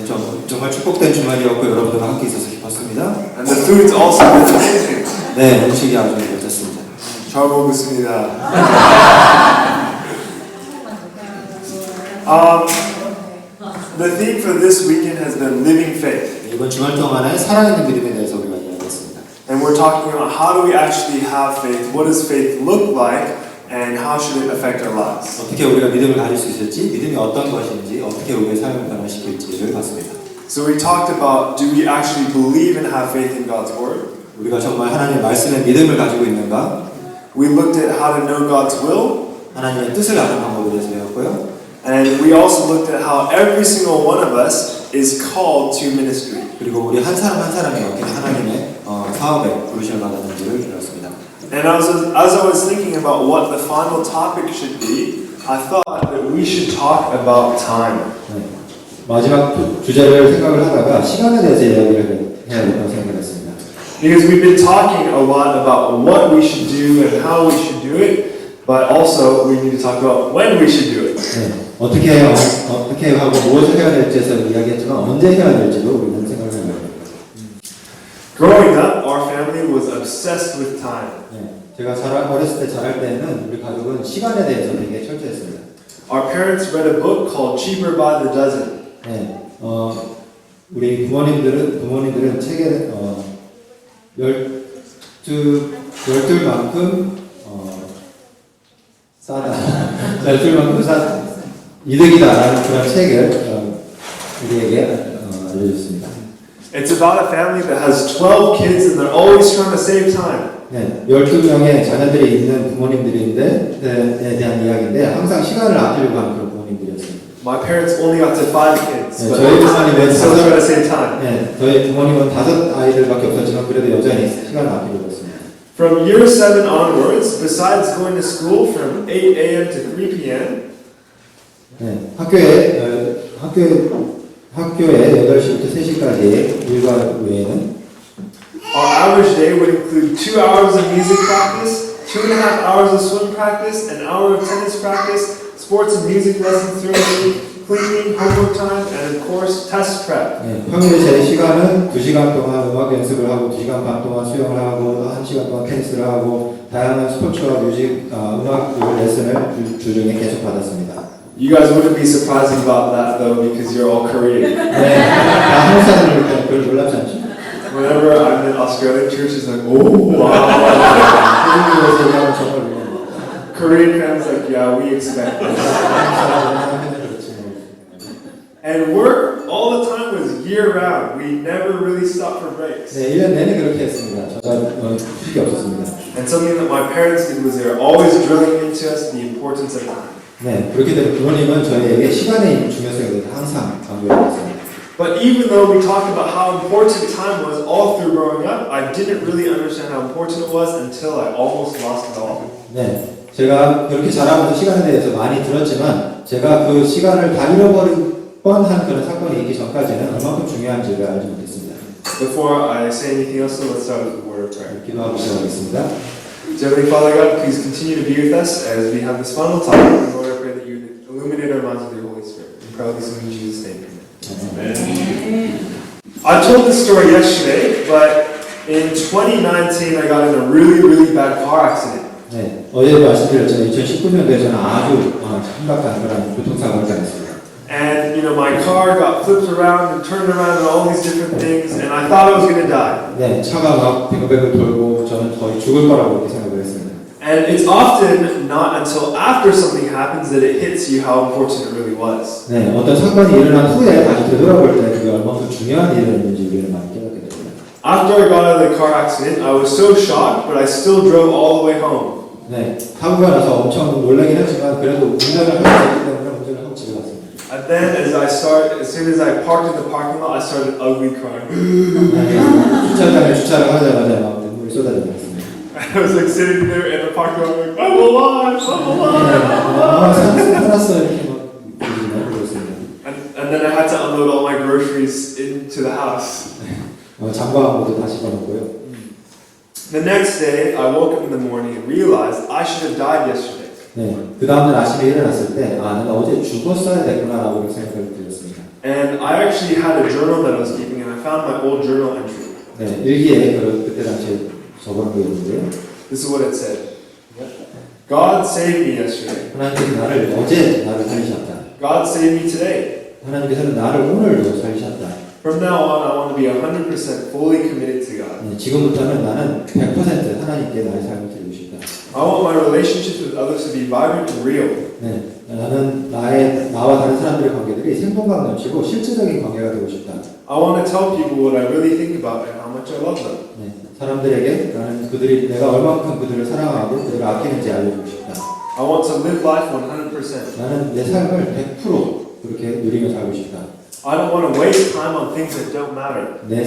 정말 축복된 주말이었고 여러분들과 함께 있어서 기뻤습니다. And the food's also been amazing. 네, 음식이 아주 멋졌습니다. 잘 먹었습니다. The theme for this weekend has been living faith. 이번 주말 동안에 살아있는 믿음에 대해서 우리가 이야기했습니다. And we're talking about how do we actually have faith, what does faith look like, and how should it affect our lives. 어떻게 우리가 믿음을 가질 수 있을지, 믿음이 어떤 것인지, 어떻게 우리의 삶을 변화시킬지를 봤습니다. So we talked about, do we actually believe and have faith in God's Word? 우리가 정말 하나님의 말씀에 믿음을 가지고 있는가? We looked at how to know God's will. 하나님의 뜻을 아는 방법에 대해서 배웠고요. And we also looked at how every single one of us is called to ministry. 그리고 우리 한 사람 한 사람이 어떻게 하나님의 사업에 부르심을 받았는지를 배웠습니다. And as I was thinking about what the final topic should be, I thought that we should talk about time. 네. 마지막 주제를 생각을 하다가 시간에 대해서 이야기를 해야 된다고 생각했습니다. Because we've been talking a lot about what we should do and how we should do it, but also we need to talk about when we should do it. 네. 어떻게 하고 무엇을 해야 될지에서 이야기했지만 언제 해야 될지도 우리는 생각을 해야 됩니다. Growing up, our family was obsessed with time. 네. 제가 어렸을 때 자랄 때는 우리 가족은 시간에 대해서 되게 철저했습니다. Our parents read a book called Cheaper by the Dozen. 네. 우리 부모님들은 책에 12만큼 싸다. 12만큼 이득이다라는 그런 책을 우리에게 알려줬습니다. It's about a family that has 12 kids and they're always trying to save time. 네, 12명의 자녀들이 있는 부모님들인데 대한 이야기인데 항상 시간을 아끼려고 하는 그런 부모님들이었습니다. My parents only got to 5 kids, 네, but 저희 부모님은 still trying to save time. 네, 저희 부모님은 5 아이들밖에 없었지만 그래도 여전히 시간을 아끼려고 했습니다. From year 7 onwards, besides going to school from 8 a.m. to 3 p.m., 네, 학교에 8시부터 3시까지 일과 외에는 our average day would include 2 hours of music practice, 2.5 hours of swim practice, an hour of tennis practice, sports and music lessons throughout the week, cleaning, homework time, and of course, test prep. 네, 평일에 제 시간은 2시간 동안 음악 연습을 하고 2시간 반 동안 수영을 하고 1시간 동안 테니스를 하고 다양한 스포츠와 음악 레슨을 주중에 계속 받았습니다. You guys wouldn't be surprising about that though because you're all Korean. 네, 한국 사람들은 그걸 놀랍지 않죠? Whenever I'm in Australian church, it's like, oh wow. 한국에서 얘기하면 정말 놀랍니다. Korean fans like, yeah, we expect this. And work all the time was year round. We never really stopped for breaks. 네, 1년 내내 그렇게 했습니다. 휴식이 없었습니다. And something that my parents did was they were always drilling into us the importance of time. 네, 그렇게 되면 부모님은 저희에게 시간의 중요성에 대해서 항상 강조해왔습니다. But even though we talked about how important time was all through growing up, I didn't really understand how important it was until I almost lost it all. 네, 제가 그렇게 자라면서 시간에 대해서 많이 들었지만 제가 그 시간을 다 잃어버릴 뻔한 그런 사건이 있기 전까지는 얼마큼 중요한지를 알지 못했습니다. Before I say anything else, let's start with a word of prayer. 기도하고 시작하겠습니다. Heavenly Father God, please continue to be with us as we have this final time. Lord, I pray that you illuminate our minds with your Holy Spirit. We pray all these in Jesus' name. Amen. I told this story yesterday, but in 2019 I got in a really bad car accident. 네, 어제도 말씀드렸지만 2019년도에 저는 아주 심각한 그런 교통사고를 당했습니다. And you know, my car got flipped around and turned around and all these different things, and I thought I was going to die. 네, 차가 막 뱅글뱅글 돌고 저는 거의 죽을 거라고 그렇게 생각을 했습니다. And it's often not until after something happens that it hits you how important it really was. 네, 어떤 사건이 일어난 후에 다시 되돌아볼 때 그게 얼마큼 중요한 일이었는지 우리는 많이 깨닫게 됩니다. After I got out of the car accident, I was so shocked, but I still drove all the way home. 네, 사고가 나서 엄청 놀라긴 했지만 그래도 운전을 하고 있기 때문에 운전을 하고 집에 갔습니다. And then as soon as I parked in the parking lot, I started ugly crying. 주차장에 주차를 하자마자 막 눈물이 쏟아졌습니다. I was like sitting there in the parking lot, like, I'm alive, I'm alive. 살았어 이렇게 막 그랬습니다. And then I had to unload all my groceries into the house. 장바한 것도 다시 받았고요. The next day, I woke up in the morning and realized I should have died yesterday. 네, 그 다음날 아침에 일어났을 때, 내가 어제 죽었어야 됐구나라고 생각을 들었습니다. And I actually had a journal that I was keeping, and I found my old journal entry. 네, 일기에 그때 당시에 적어놓은 게 있는데요. This is what it said. God saved me yesterday. 하나님께서 나를 살리셨다. God saved me today. 하나님께서는 나를 오늘도 살리셨다. From now on, I want to be 100% fully committed to God. 네, 지금부터는 나는 100% 하나님께 나의 삶을 드리고 싶다. I want my relationships with others to be vibrant and real. 네, 나는 나와 다른 사람들의 관계들이 생동감 넘치고 실제적인 관계가 되고 싶다. I want to tell people what I really think about and how much I love them. 네, 사람들에게 나는 내가 얼만큼 그들을 사랑하고 그들을 아끼는지 알려주고 싶다. I want to live life 100%. 나는 내 삶을 100% 그렇게 누리며 살고 싶다. I don't want to waste time on things that don't matter. 내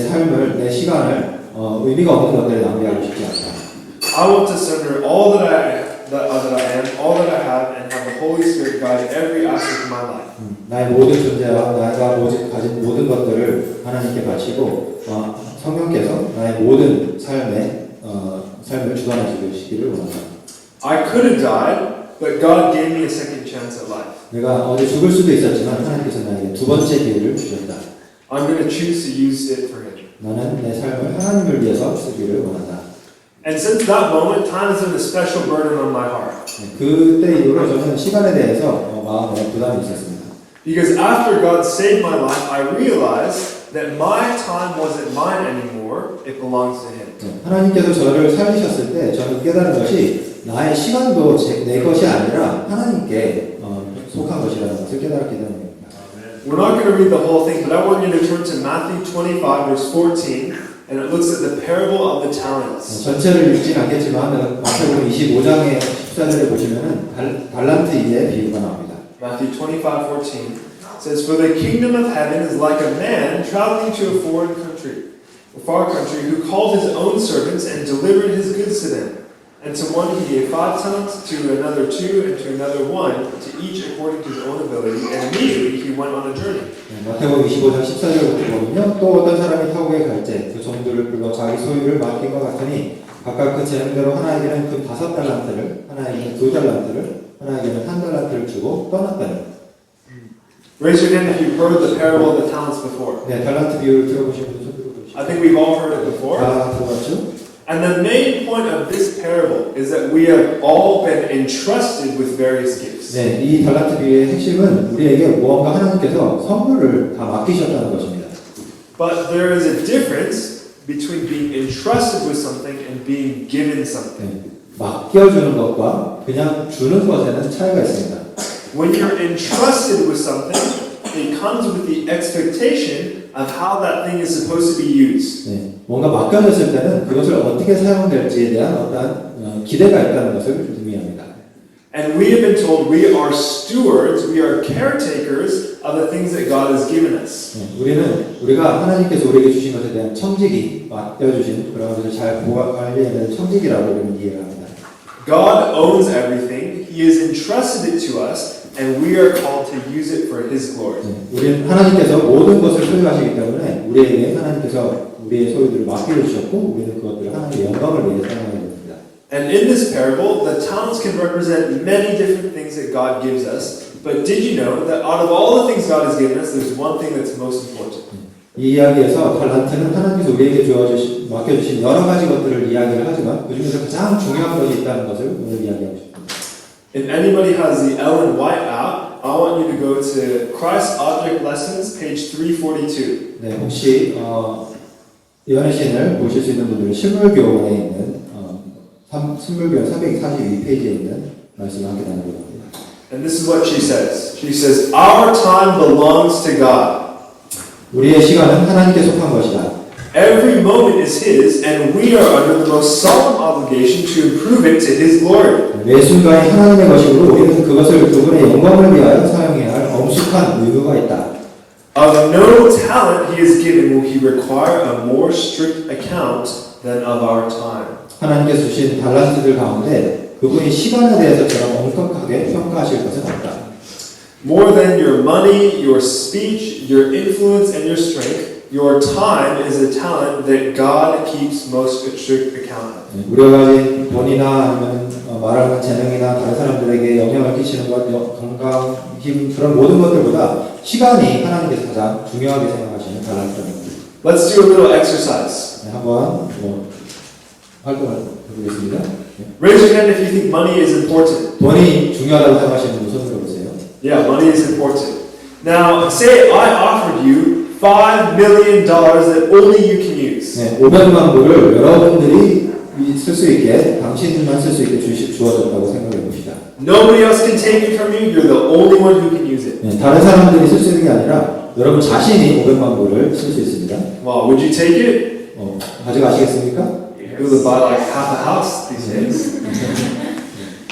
시간을 의미가 없는 것들에 낭비하고 싶지 않다. I want to surrender all that I am, all that I have, and have the Holy Spirit guide every aspect of my life. 나의 모든 존재와 내가 가진 모든 것들을 하나님께 바치고 성령께서 나의 모든 삶을 주관해 주시기를 원한다. I could have died, but God gave me a second chance at life. 내가 어제 죽을 수도 있었지만 하나님께서 나에게 두 번째 기회를 주셨다. I'm going to choose to use it for Him. 나는 내 삶을 하나님을 위해서 쓰기를 원한다. And since that moment, time has been a special burden on my heart. 그때 이후로 저는 시간에 대해서 마음에 부담이 있었습니다. Because after God saved my life, I realized that my time wasn't mine anymore, it belongs to Him. 하나님께서 저를 살리셨을 때 저는 깨달은 것이 나의 시간도 내 것이 아니라 하나님께 속한 것이라는 것을 깨달았기 때문입니다. We're not going to read the whole thing, but I want you to turn to Matthew 25, verse 14. And it looks at the parable of the talents. 전체를 읽진 않겠지만 마태복음 25장의 14절에 보시면은 달란트의 비유가 나옵니다. Matthew 25:14 says, "For the kingdom of heaven is like a man traveling to a far country, who called his own servants and delivered his goods to them. And to one he gave 5 talents, to another 2, and to another 1, to each according to his own ability. And immediately he went on a journey." 마태복음 25장 14절부터 보면요, 또 어떤 사람이 타국에 갈 때 그 종들을 불러 자기 소유를 맡긴 것 같으니 각각 그 재능대로 하나에게는 금 5달란트를, 하나에게는 2달란트를, 하나에게는 1달란트를 주고 떠났다니. Raise your hand if you've heard the parable of the talents before. 네, 달란트 비유를 들어보신 분들 손 들어보시죠. I think we've all heard it before. 다 들어봤죠? And the main point of this parable is that we have all been entrusted with various gifts. 네, 이 달란트 비유의 핵심은 우리에게 무언가 하나님께서 선물을 다 맡기셨다는 것입니다. But there is a difference between being entrusted with something and being given something. 네, 맡겨주는 것과 그냥 주는 것에는 차이가 있습니다. When you're entrusted with something, it comes with the expectation of how that thing is supposed to be used. 네, 뭔가 맡겨졌을 때는 그것을 어떻게 사용될지에 대한 어떤 기대가 있다는 것을 의미합니다. And we have been told we are stewards, we are caretakers of the things that God has given us. 네, 우리가 하나님께서 우리에게 주신 것에 대한 청지기, 맡겨주신 그런 것을 잘 관리해야 되는 청지기라고 우리는 이해를 합니다. God owns everything. He has entrusted it to us, and we are called to use it for His glory. 네, 우리는 하나님께서 모든 것을 소유하시기 때문에 우리에게 하나님께서 우리의 소유들을 맡겨주셨고 우리는 그것들을 하나님의 영광을 위해 사용해야 됩니다. And in this parable, the talents can represent many different things that God gives us. But did you know that out of all the things God has given us, there's one thing that's most important? 이 이야기에서 달란트는 하나님께서 우리에게 맡겨주신 여러 가지 것들을 이야기를 하지만 그 중에서 가장 중요한 것이 있다는 것을 오늘 이야기하고 싶습니다. If anybody has the Ellen White app, I want you to go to Christ Object Lessons, page 342. 네, 혹시 연애신을 보실 수 있는 분들은 신물교원에 있는 신물교원 342페이지에 있는 말씀을 함께 나누려고 합니다. And this is what she says. She says, "Our time belongs to God. 우리의 시간은 하나님께 속한 것이다. Every moment is His, and we are under the most solemn obligation to improve it to His glory." 매 순간이 하나님의 것이므로 우리는 그것을 그분의 영광을 위하여 사용해야 할 엄숙한 의무가 있다. Of no talent He has given will He require a more strict account than of our time. 하나님께서 주신 달란트들 가운데 그분이 시간에 대해서처럼 엄격하게 평가하실 것은 없다. More than your money, your speech, your influence, and your strength, your time is a talent that God keeps most strict account of. 우리가 가진 돈이나 아니면 말하는 재능이나 다른 사람들에게 영향을 끼치는 것, 건강, 힘 그런 모든 것들보다 시간이 하나님께서 가장 중요하게 생각하시는 달란트입니다. Let's do a little exercise. 네, 한번 활동을 해보겠습니다. 네. Raise your hand if you think money is important. 돈이 중요하다고 생각하시는 분 손 들어보세요. Yeah, money is important. Now, say I offered you $5 million that only you can use. 네, 500만 불을 여러분들이 쓸 수 있게, 당신만 쓸 수 있게 주어졌다고 생각해 봅시다. Nobody else can take it from you. You're the only one who can use it. 네, 다른 사람들이 쓸 수 있는 게 아니라 여러분 자신이 500만 불을 쓸 수 있습니다. Well, would you take it? 가져가시겠습니까? You would buy like half a house these days.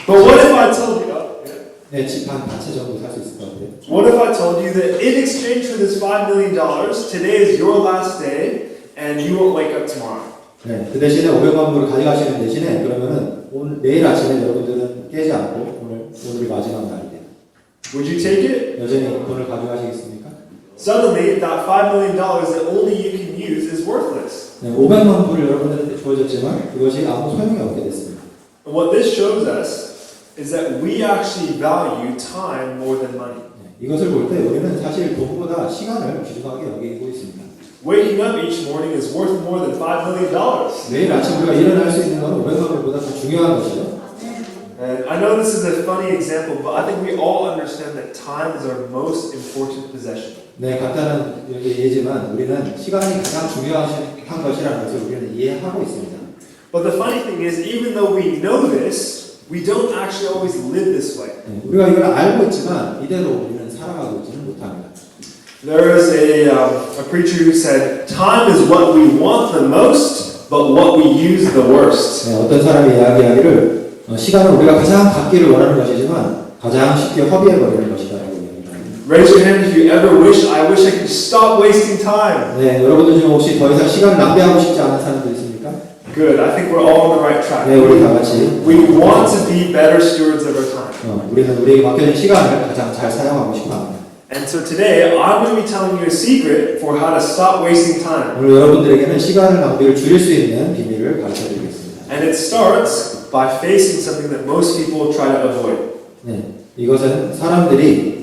But what if I told you? 네, 집 한 채 정도 살 수 있을 것 같아요. What if I told you that in exchange for this $5 million, today is your last day, and you won't wake up tomorrow? 네, 그 대신에 500만 불을 가져가시는 대신에 그러면은 오늘 내일 아침에 여러분들은 깨지 않고 오늘이 마지막 날이에요. Would you take it? 여전히 돈을 가져가시겠습니까? Suddenly, that $5 million that only you can use is worthless. 네, 500만 불을 여러분들한테 주어졌지만 그것이 아무 소용이 없게 됐습니다. And what this shows us is that we actually value time more than money. 네, 이것을 볼 때 우리는 사실 돈보다 시간을 귀중하게 여기고 있습니다. Waking up each morning is worth more than $5 million. 매일 아침 우리가 일어날 수 있는 건 500만 불보다 더 중요한 것이죠. And I know this is a funny example, but I think we all understand that time is our most important possession. 네, 간단한 예지만 우리는 시간이 가장 중요한 것이라는 것을 우리는 이해하고 있습니다. But the funny thing is, even though we know this, we don't actually always live this way. 네, 우리가 이걸 알고 있지만 이대로 우리는 살아가고 있지는 못합니다. There is a preacher who said, time is what we want the most, but what we use the worst. 네, 어떤 사람이 이야기하기를 시간은 우리가 가장 갖기를 원하는 것이지만 가장 쉽게 허비해버리는 것이다라고 이야기합니다. Raise your hand if you ever wish I could stop wasting time. 네, 여러분들 중 혹시 더 이상 시간을 낭비하고 싶지 않은 사람들 있습니까? Good. I think we're all on the right track. 네, 우리 다 같이 We want to be better stewards of our time. 우리는 우리에게 맡겨진 시간을 가장 잘 사용하고 싶어합니다. And so today, I'm going to be telling you a secret for how to stop wasting time. 오늘 여러분들에게는 시간을 낭비를 줄일 수 있는 비밀을 가르쳐드리겠습니다. And it starts by facing something that most people try to avoid. 네, 이것은 사람들이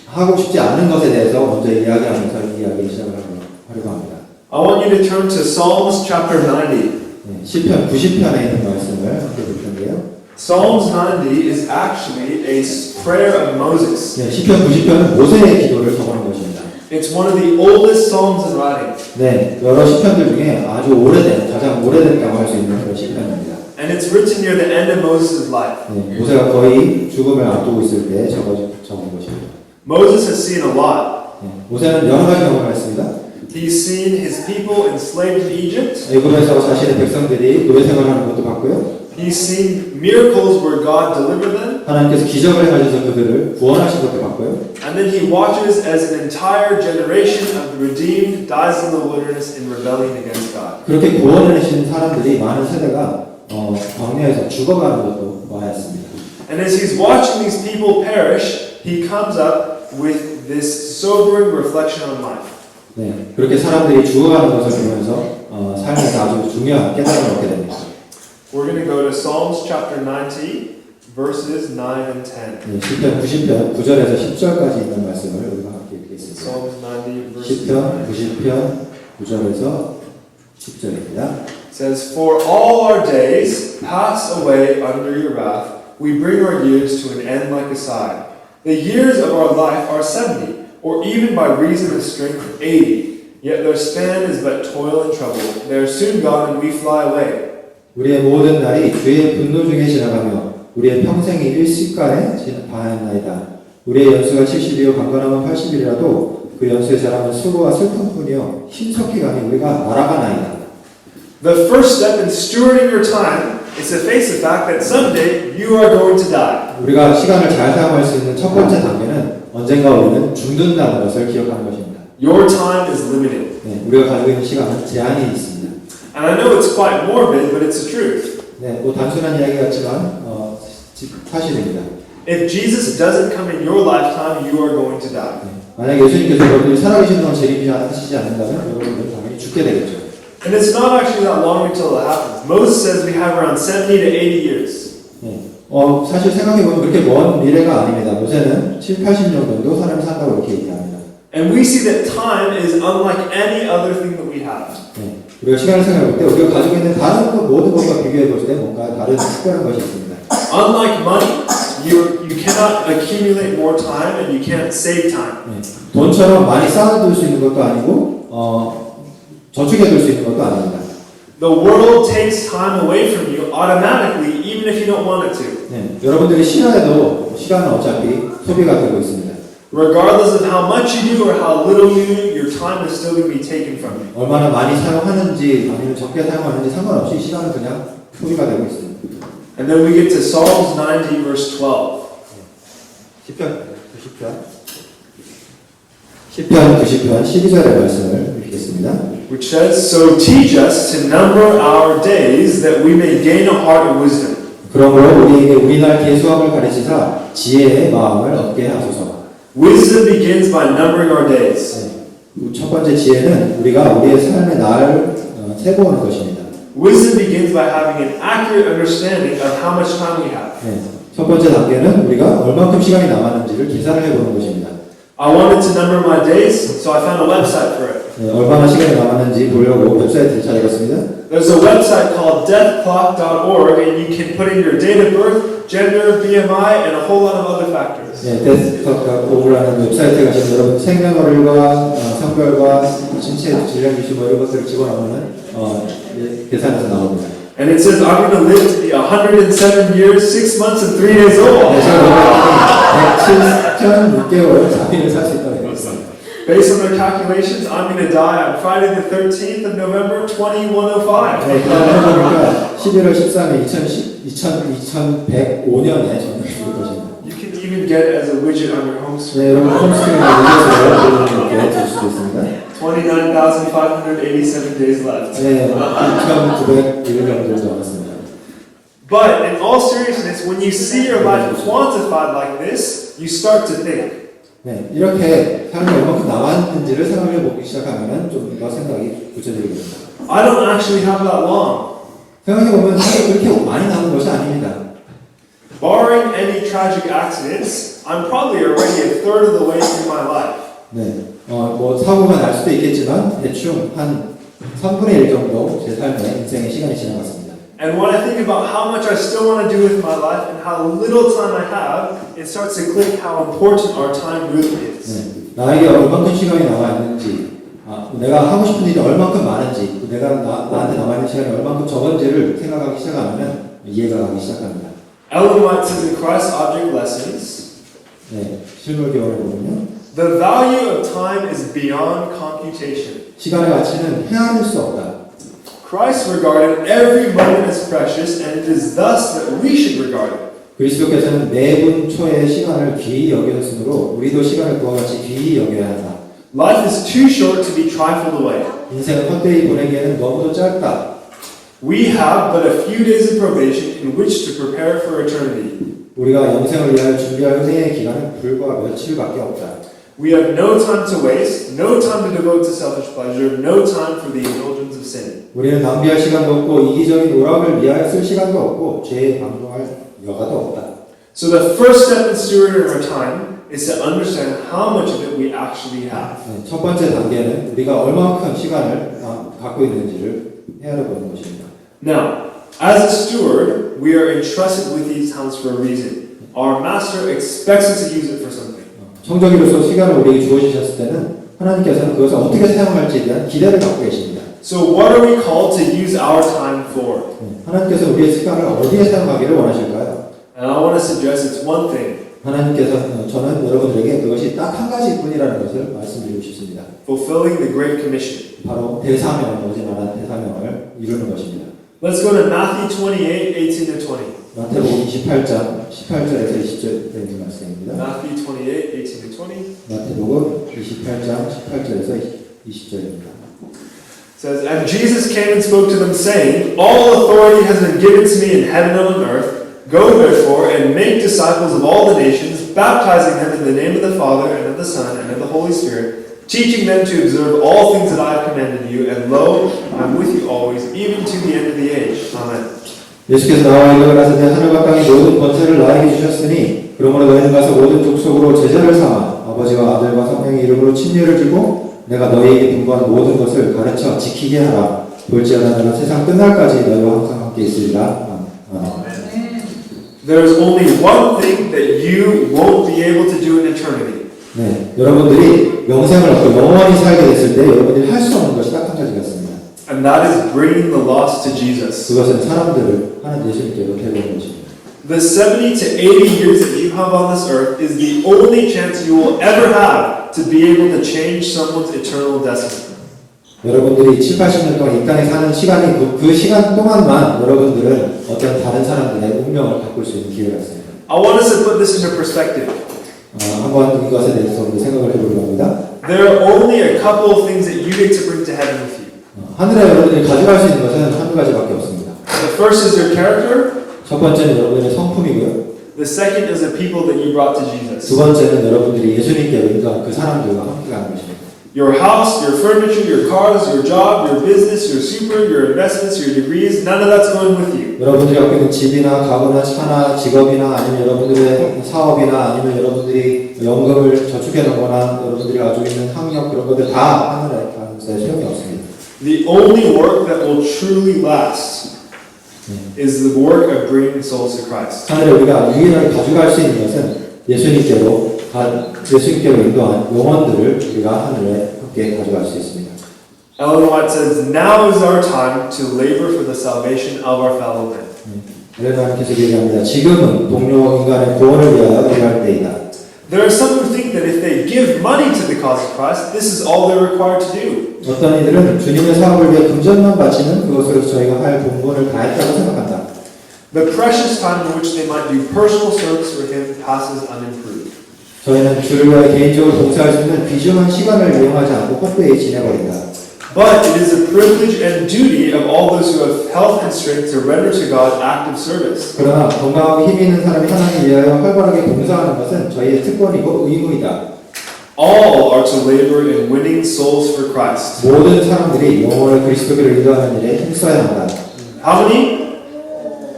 하고 싶지 않는 것에 대해서 먼저 이야기하면서 이 이야기를 시작하려고 합니다. I want you to turn to Psalms chapter 90. 네, 시편 90편에 있는 말씀을 함께 볼 텐데요. Psalms 90 is actually a prayer of Moses. 네, 시편 90편은 모세의 기도를 적어놓은 것입니다. It's one of the oldest psalms in writing. 네, 여러 시편들 중에 아주 오래된, 가장 오래됐다고 할 수 있는 그런 시편입니다. And it's written near the end of Moses' life. 네, 모세가 거의 죽음을 앞두고 있을 때 적은 것입니다. Moses has seen a lot. 네, 모세는 여러 가지 경험을 했습니다. He's seen his people enslaved in Egypt. 애굽에서 자신의 백성들이 노예 생활하는 것도 봤고요. He's seen miracles where God delivered them. 하나님께서 기적을 행하셔서 그들을 구원하신 것도 봤고요. And then he watches as an entire generation of the redeemed dies in the wilderness in rebellion against God. 그렇게 구원해내신 사람들이 많은 세대가 광야에서 죽어가는 것도 보았습니다. And as he's watching these people perish, he comes up with this sobering reflection on life. 네, 그렇게 사람들이 죽어가는 것을 보면서 삶에서 아주 중요한 깨달음을 얻게 됩니다. We're going to go to Psalms chapter 90, verses 9 and 10. 네, 시편 90편 9절에서 10절까지 있는 말씀을 우리가 함께 읽겠습니다. Psalms 90, verses 9 시편 and 10. 90편 9절에서 10절입니다. It says, For all our days pass away under your wrath. We bring our years to an end like a sigh. The years of our life are 70, or even by reason of strength 80. Yet their span is but toil and trouble. They are soon gone and we fly away. 우리의 모든 날이 주의 분노 중에 지나가며 우리의 평생이 일시간에 다하였나이다. 우리의 연수가 70이요 강건함은 80이라도 그 연수의 자랑은 수고와 슬픔뿐이요 신속히 가니 우리가 날아가나이다. The first step in stewarding your time is to face the fact that someday you are going to die. 우리가 시간을 잘 사용할 수 있는 첫 번째 단계는 언젠가 우리는 죽는다는 것을 기억하는 것입니다. Your time is limited. 네, 우리가 가지고 있는 시간은 제한이 있습니다. And I know it's quite morbid, but it's the truth. 네, 뭐 단순한 이야기 같지만 사실입니다. If Jesus doesn't come in your lifetime, you are going to die. 네, 만약 예수님께서 여러분들이 살아계신 동안 재림하시지 않는다면 여러분들은 당연히 죽게 되겠죠. And it's not actually that long until it happens. Moses says we have around 70 to 80 years. 네, 사실 생각해보면 그렇게 먼 미래가 아닙니다. 요새는 7, 80년 정도 사람이 산다고 이렇게 얘기합니다. And we see that time is unlike any other thing that we have. 네. 우리가 시간을 생각할 때 우리가 가지고 있는 다른 모든 것과 비교해 볼 때 뭔가 다른 특별한 것이 있습니다. Unlike money, you cannot accumulate more time and you can't save time. 네. 돈처럼 많이 쌓아둘 수 있는 것도 아니고 저축해둘 수 있는 것도 아닙니다. The world takes time away from you automatically, even if you don't want it to. 네. 여러분들이 싫어해도 시간은 어차피 소비가 되고 있습니다. Regardless of how much you do or how little you do, your time is still going to be taken from you. 얼마나 많이 사용하는지 아니면 적게 사용하는지 상관없이 시간은 그냥 소비가 되고 있습니다. And then we get to Psalms 90 verse 12. 시편 90편 12절의 말씀을 읽겠습니다. Which says, So teach us to number our days that we may gain a heart of wisdom. 그러므로 우리에게 우리 날 계수함을 가르치사 지혜의 마음을 얻게 하소서. Wisdom begins by numbering our days. 첫 번째 지혜는 우리가 우리의 삶의 날을 세보는 것입니다. Wisdom begins by having an accurate understanding of how much time we have. 첫 번째 단계는 우리가 얼마큼 시간이 남았는지를 계산을 해보는 것입니다. I wanted to number my days, so I found a website for it. 얼마나 시간이 남았는지 보려고 웹사이트를 찾아봤습니다. There's a website called deathclock.org, and you can put in your date of birth, gender, BMI, and a whole lot of other factors. deathclock.org라는 웹사이트에 가시면 여러분 생년월일과 성별과 신체 질량 기준 이런 것들을 집어넣으면 계산해서 나옵니다. And it says I'm going to live to be 107 years, 6 months, and 3 days old. 107년 6개월 4일을 살 수 있다고 했습니다. Based on their calculations, I'm going to die on Friday the 13th of November, 2105. 그러니까 11월 13일 2105년에 저는 죽을 것입니다. You can even get it as a widget on your home screen. 네, 여러분 홈스크린에 보셔서 이렇게 될 수도 있습니다. 29,587 days left. 네, 2,901일 정도 남았습니다. But in all seriousness, when you see your life quantified like this, you start to think. 네, 이렇게 삶이 얼마큼 남았는지를 생각해 보기 시작하면 좀 더 생각이 구체적이 됩니다. I don't actually have that long. 생각해 보면 사실 그렇게 많이 남은 것이 아닙니다. Barring any tragic accidents, I'm probably already a third of the way through my life. 네, 뭐 사고가 날 수도 있겠지만 대충 한 3분의 1 정도 제 삶의 인생의 시간이 지나갔습니다. And when I think about how much I still want to do with my life and how little time I have, it starts to click how important our time really is. 네, 나에게 얼만큼 시간이 남아 있는지, 내가 하고 싶은 일이 얼만큼 많은지, 내가 나한테 남아 있는 시간이 얼만큼 적은지를 생각하기 시작하면 이해가 가기 시작합니다. Ellen White says in Christ Object Lessons, 네, 실물 교훈을 보면요, the value of time is beyond computation. 시간의 가치는 헤아릴 수 없다. Christ regarded every moment as precious, and it is thus that we should regard it. 그리스도께서는 매분 초의 시간을 귀히 여기셨으므로 우리도 시간을 그와 같이 귀히 여겨야 한다. Life is too short to be trifled away. 인생을 헛되이 보내기에는 너무도 짧다. We have but a few days of probation in which to prepare for eternity. 우리가 영생을 위하여 준비할 은혜의 기간은 불과 며칠밖에 없다. We have no time to waste, no time to devote to selfish pleasure, no time for the indulgence of sin. 우리는 낭비할 시간도 없고 이기적인 오락을 위하여 쓸 시간도 없고 죄에 방종할 여가도 없다. So the first step in stewarding our time is to understand how much of it we actually have. 첫 번째 단계는 우리가 얼마큼 시간을 갖고 있는지를 헤아려보는 것입니다. Now, as a steward, we are entrusted with these talents for a reason. Our master expects us to use it for something. 청정기로서 시간을 우리에게 주어주셨을 때는 하나님께서는 그것을 어떻게 사용할지에 대한 기대를 갖고 계십니다. So what are we called to use our time for? 하나님께서 우리의 시간을 어디에 사용하기를 원하실까요? And I want to suggest it's one thing. 하나님께서 저는 여러분들에게 그것이 딱 한 가지뿐이라는 것을 말씀드리고 싶습니다. Fulfilling the Great Commission. 바로 대사명, 오직 말한 대사명을 이루는 것입니다. Let's go to Matthew 28, 18 to 20. 마태복음 28장 18절에서 20절 되는 말씀입니다. Matthew 28, 18 to 20. 마태복음 28장 18절에서 20절입니다. It says, And Jesus came and spoke to them, saying, All authority has been given to me in heaven and on earth. Go therefore and make disciples of all the nations, baptizing them in the name of the Father and of the Son and of the Holy Spirit, teaching them to observe all things that I have commanded you, and lo, I am with you always, even to the end of the age. Amen. 예수께서 나와 이르러 가라사대 하늘과 땅의 모든 권세를 나에게 주셨으니 그러므로 너희는 가서 모든 족속으로 제자를 삼아 아버지와 아들과 성령의 이름으로 침례를 주고 내가 너희에게 분부한 모든 것을 가르쳐 지키게 하라. 볼지어다 내가 세상 끝날까지 너희와 항상 함께 있으리라. There's only one thing that you won't be able to do in eternity. 네, 여러분들이 영생을 얻고 영원히 살게 됐을 때 여러분들이 할 수 없는 것이 딱 한 가지가 있습니다. And that is bringing the lost to Jesus. 그것은 사람들을 하나님 예수님께로 데려오는 것입니다. The 70 to 80 years that you have on this earth is the only chance you will ever have to be able to change someone's eternal destiny. 여러분들이 7, 80년 동안 이 땅에 사는 시간이 그 시간 동안만 여러분들은 어떤 다른 사람들의 운명을 바꿀 수 있는 기회가 있습니다. I want us to put this into perspective. 한번 이것에 대해서 우리 생각을 해보려고 합니다. There are only a couple of things that you get to bring to heaven with you. 하늘에 여러분들이 가져갈 수 있는 것은 한두 가지밖에 없습니다. The first is your character. 첫 번째는 여러분들의 성품이고요. The second is the people that you brought to 두 Jesus. 번째는 여러분들이 예수님께로 인도한 그 사람들과 함께 가는 것입니다. Your house, your furniture, your cars, your job, your business, your super, your investments, your degrees, none of that's going with you. 여러분들이 갖고 있는 집이나 가구나 차나 직업이나 아니면 여러분들의 사업이나 아니면 여러분들이 연금을 저축해 놓거나 여러분들이 가지고 있는 학력 그런 것들 다 하늘에 가는 데 소용이 없습니다. The only work that will truly last is the work of bringing souls to Christ. 하늘에 우리가 유일하게 가져갈 수 있는 것은 예수님께로 인도한 영혼들을 우리가 하늘에 함께 가져갈 수 있습니다. Ellen White says, "Now is our time to labor for the salvation of our fellow men." 엘레나님께서 얘기합니다. 지금은 동료 인간의 구원을 위하여 일할 때이다. There are some who think that if they give money to the cause of Christ, this is all they're required to do. 어떤 이들은 주님의 사업을 위해 금전만 바치는 그것으로 저희가 할 본분을 다했다고 생각한다. The precious time in which they might do personal service for Him passes unimproved. 저희는 주를 위하여 개인적으로 봉사할 수 있는 귀중한 시간을 이용하지 않고 헛되이 지내버린다. But it is a privilege and duty of all those who have health and strength to render to God active service. 그러나 건강하고 힘이 있는 사람이 하나님 위하여 활발하게 봉사하는 것은 저희의 특권이고 의무이다. All are to labor in winning souls for Christ. 모든 사람들이 영혼을 그리스도께로 인도하는 일에 힘써야 한다. How many?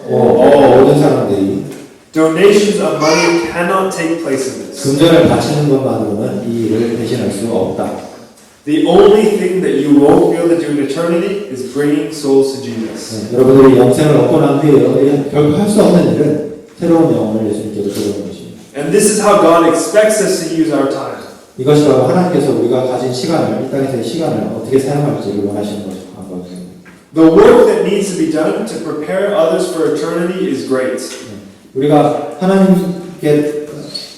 모든 사람들이 Donations of money cannot take place in this. 금전을 바치는 것만으로는 이 일을 대신할 수 없다. The only thing that you won't be able to do in eternity is bringing souls to Jesus. 여러분들이 영생을 얻고 난 후에 결국 할 수 없는 일은 새로운 영혼을 예수님께로 데려오는 것입니다. And this is how God expects us to use our time. 이것이 바로 하나님께서 우리가 가진 시간을, 이 땅에서의 시간을 어떻게 사용할지를 원하시는 것입니다. The work that needs to be done to prepare others for eternity is great. 우리가 다른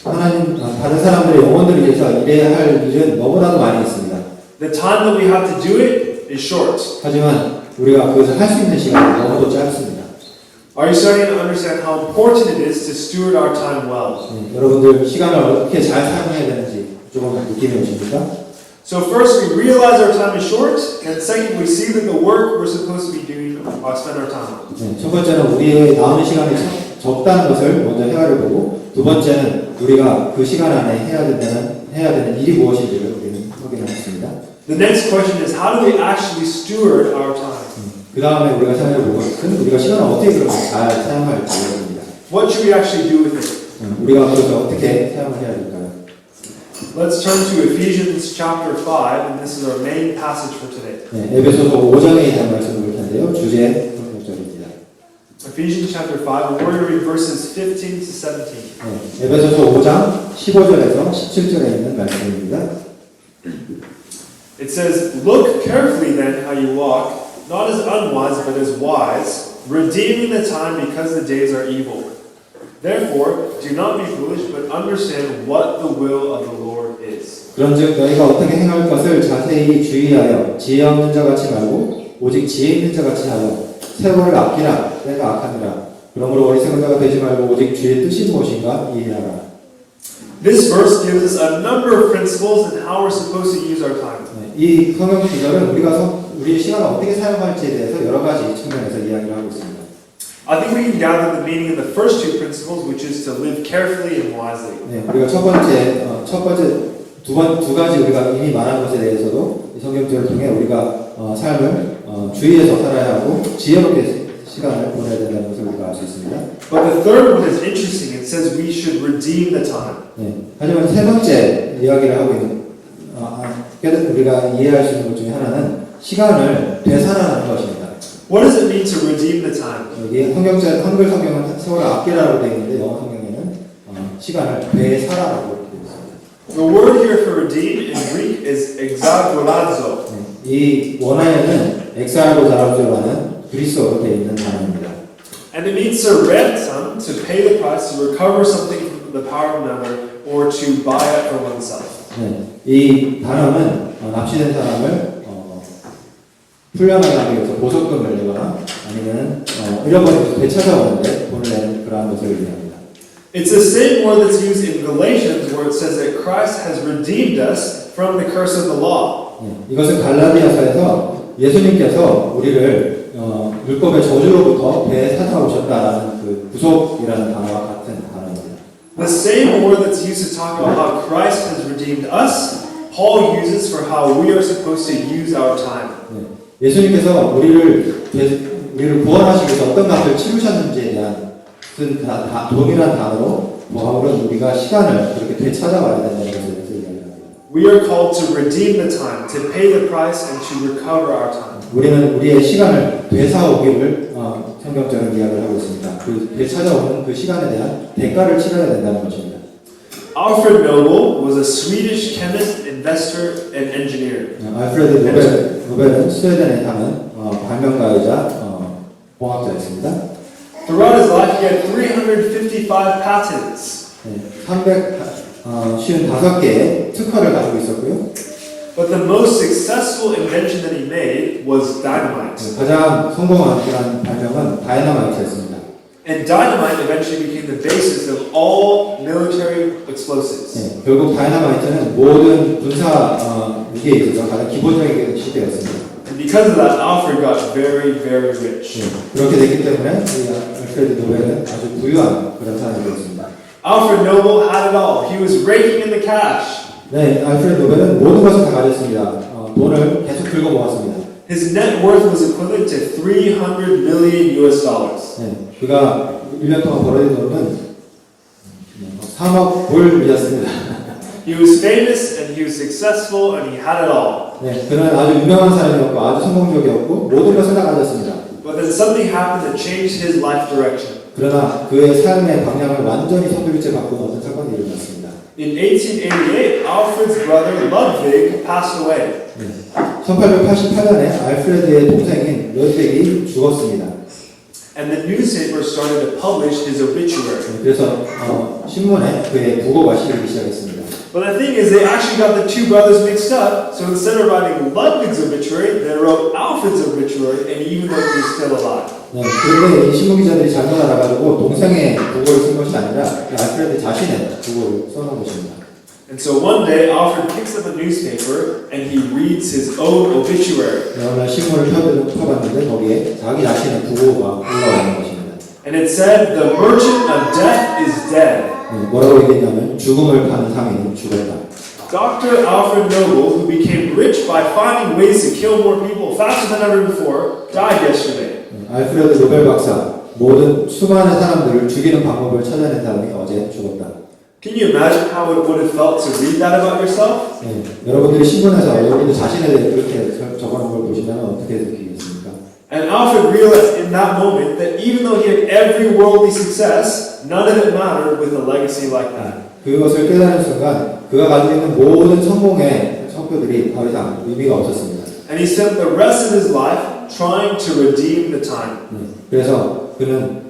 사람들의 영혼들을 위해서 일해야 할 일은 너무나도 많이 있습니다. The time that we have to do it is short. 하지만 우리가 그것을 할 수 있는 시간이 너무도 짧습니다. Are you starting to understand how important it is to steward our time well? 여러분들 시간을 어떻게 잘 사용해야 되는지 조금 느낌이 오십니까? So first we realize our time is short, and second we see that the work we're supposed to be doing, spend our time on. 첫 번째는 우리의 남은 시간이 적다는 것을 먼저 헤아려 보고, 두 번째는 우리가 그 시간 안에 해야 되는 일이 무엇인지를 우리는 확인하겠습니다. The next question is how do we actually steward our time? 그 다음에 우리가 생각해 볼 것은 우리가 시간을 어떻게 그러면 잘 사용할지입니다. What should we actually do with it? 우리가 그것을 어떻게 사용을 해야 될까요? Let's turn to Ephesians chapter 5, and this is our main passage for today. 에베소서 5장에 있는 말씀을 볼 텐데요. 주제 6절입니다. Ephesians chapter 5, and we're going to read verses 15 to 17. 에베소서 5장 15절에서 17절에 있는 말씀입니다. It says, "Look carefully then how you walk, not as unwise but as wise, redeeming the time because the days are evil. Therefore, do not be foolish, but understand what the will of the Lord is." 그런즉 너희가 어떻게 행할 것을 자세히 주의하여 지혜 없는 자 같이 말고 오직 지혜 있는 자 같이 하여 세월을 아끼라 때가 악하니라. 그러므로 어리석은 자가 되지 말고 오직 주의 뜻이 무엇인가 이해하라. This verse gives us a number of principles in how we're supposed to use our time. 이 성경 구절은 우리의 시간을 어떻게 사용할지에 대해서 여러 가지 측면에서 이야기를 하고 있습니다. I think we can gather the meaning of the first two principles, which is to live carefully and wisely. 우리가 두 가지 우리가 이미 말한 것에 대해서도 이 성경절을 통해 우리가 삶을 주의해서 살아야 하고 지혜롭게 시간을 보내야 된다는 것을 우리가 알 수 있습니다. But the third one is interesting. It says we should redeem the time. 네. 하지만 세 번째 이야기를 하고 있는 우리가 이해할 수 있는 것 중에 하나는 시간을 되살아나는 것입니다. What does it mean to redeem the time? 여기 한글 성경은 세월을 아끼라고 되어 있는데 영어 성경에는 시간을 되살아라고 되어 있습니다. The word here for redeem in Greek is exagorazo. 이 원어에는 엑사고자라고하는 그리스어로 되어 있는 단어입니다. And it means to ransom, to pay the price, to recover something from the power of another, or to buy it for oneself. 네, 이 단어는 납치된 사람을 풀려나게 하기 위해서 보석금을 내거나 아니면 잃어버려서 되찾아오는데 돈을 내는 그러한 것을 의미합니다. It's the same word that's used in Galatians where it says that Christ has redeemed us from the curse of the law. 네, 이것은 갈라디아서에서 예수님께서 우리를 율법의 저주로부터 되찾아오셨다라는 그 구속이라는 단어와 같은 단어입니다. The same word that's used to talk about how Christ has redeemed us, Paul uses for how we are supposed to use our time. 네, 예수님께서 우리를 구원하시기 위해서 어떤 값을 치르셨는지에 대한 동일한 단어로 바울은 우리가 시간을 그렇게 되찾아와야 된다는 것을 이야기합니다. We are called to redeem the time, to pay the price, and to recover our time. 우리는 우리의 시간을 되사오기를 성경적인 이야기를 하고 있습니다. 그 되찾아오는 그 시간에 대한 대가를 치러야 된다는 것입니다. Alfred Nobel was a Swedish chemist, investor, and engineer. 알프레드 노벨은 스웨덴에 사는 발명가이자 공학자였습니다. Throughout his life, he had 355 patents. 355개의 특허를 가지고 있었고요. But the most successful invention that he made was dynamite. 가장 성공한 그런 발명은 다이너마이트였습니다. And dynamite eventually became the basis of all military explosives. 결국 다이너마이트는 모든 군사 위기에 있어서 가장 기본적인 것이 되었습니다. And because of that, Alfred got very, very rich. 그렇게 됐기 때문에 알프레드 노벨은 아주 부유한 그런 사람이 되었습니다. Alfred Nobel had it all. He was raking in the cash. 네, 알프레드 노벨은 모든 것을 다 가졌습니다. 돈을 계속 긁어 모았습니다. His net worth was equivalent to 300 million US dollars. 네, 그가 1년 동안 벌어진 돈은 3억 불이었습니다. He was famous and he was successful and he had it all. 네, 그는 아주 유명한 사람이었고 아주 성공적이었고 모든 것을 다 가졌습니다. But then something happened that changed his life direction. 그러나 그의 삶의 방향을 완전히 선두빛에 바꾸는 어떤 사건이 일어났습니다. In 1888, Alfred's brother Ludwig passed away. 1888년에 알프레드의 동생인 르드빅이 죽었습니다. And the newspaper started to publish his obituary. 그래서 신문에 그의 부고가 실리기 시작했습니다. But the thing is, they actually got the two brothers mixed up. So instead of writing Ludwig's obituary, they wrote Alfred's obituary, and even though he was still alive. 네, 그런데 이 신문 기자들이 잘못 알아가지고 동생의 부고를 쓴 것이 아니라 알프레드 자신의 부고를 써놓은 것입니다. And so one day, Alfred picks up a newspaper and he reads his own obituary. 네, 오늘 신문을 펴봤는데 거기에 자기 자신의 부고가 올라오는 것입니다. And it said, "The merchant of death is dead." 네, 뭐라고 얘기했냐면 죽음을 파는 상인은 죽었다. Dr. Alfred Nobel, who became rich by finding ways to kill more people faster than ever before, died yesterday. 알프레드 노벨 박사, 모든 수많은 사람들을 죽이는 방법을 찾아낸 사람이 어제 죽었다. Can you imagine how it would have felt to read that about yourself? 네, 여러분들이 신문에서 여러분들 자신에 대해 그렇게 적어놓은 걸 보시면 어떻게 느끼겠습니까? And Alfred realized in that moment that even though he had every worldly success, none of it mattered with a legacy like that. 그것을 깨달은 순간 그가 가지고 있는 모든 성공의 성표들이 더 이상 의미가 없었습니다. And he spent the rest of his life trying to redeem the time. 그래서 그는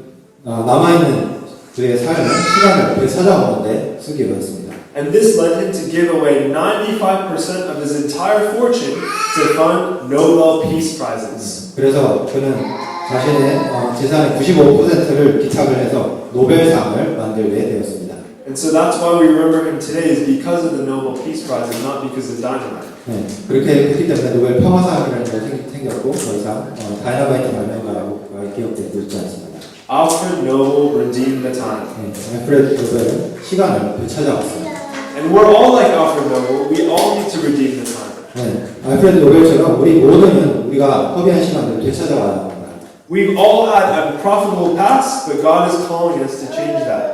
남아있는 그의 삶은 시간을 되찾아오는데 쓰기로 했습니다. And this led him to give away 95% of his entire fortune to fund Nobel Peace Prizes. 그래서 그는 자신의 재산의 95%를 기탁을 해서 노벨상을 만들게 되었습니다. And so that's why we remember him today is because of the Nobel Peace Prize and not because of dynamite. 네, 그렇게 했기 때문에 노벨 평화상이라는 게 생겼고 더 이상 다이너마이트 발명가라고 기억되고 있지 않습니다. Alfred Nobel redeemed the time. 알프레드 노벨은 시간을 되찾아왔습니다. And we're all like Alfred Nobel. We all need to redeem the time. 네, 알프레드 노벨처럼 우리 모두는 우리가 허비한 시간을 되찾아와야 합니다. We've all had unprofitable past, but God is calling us to change that.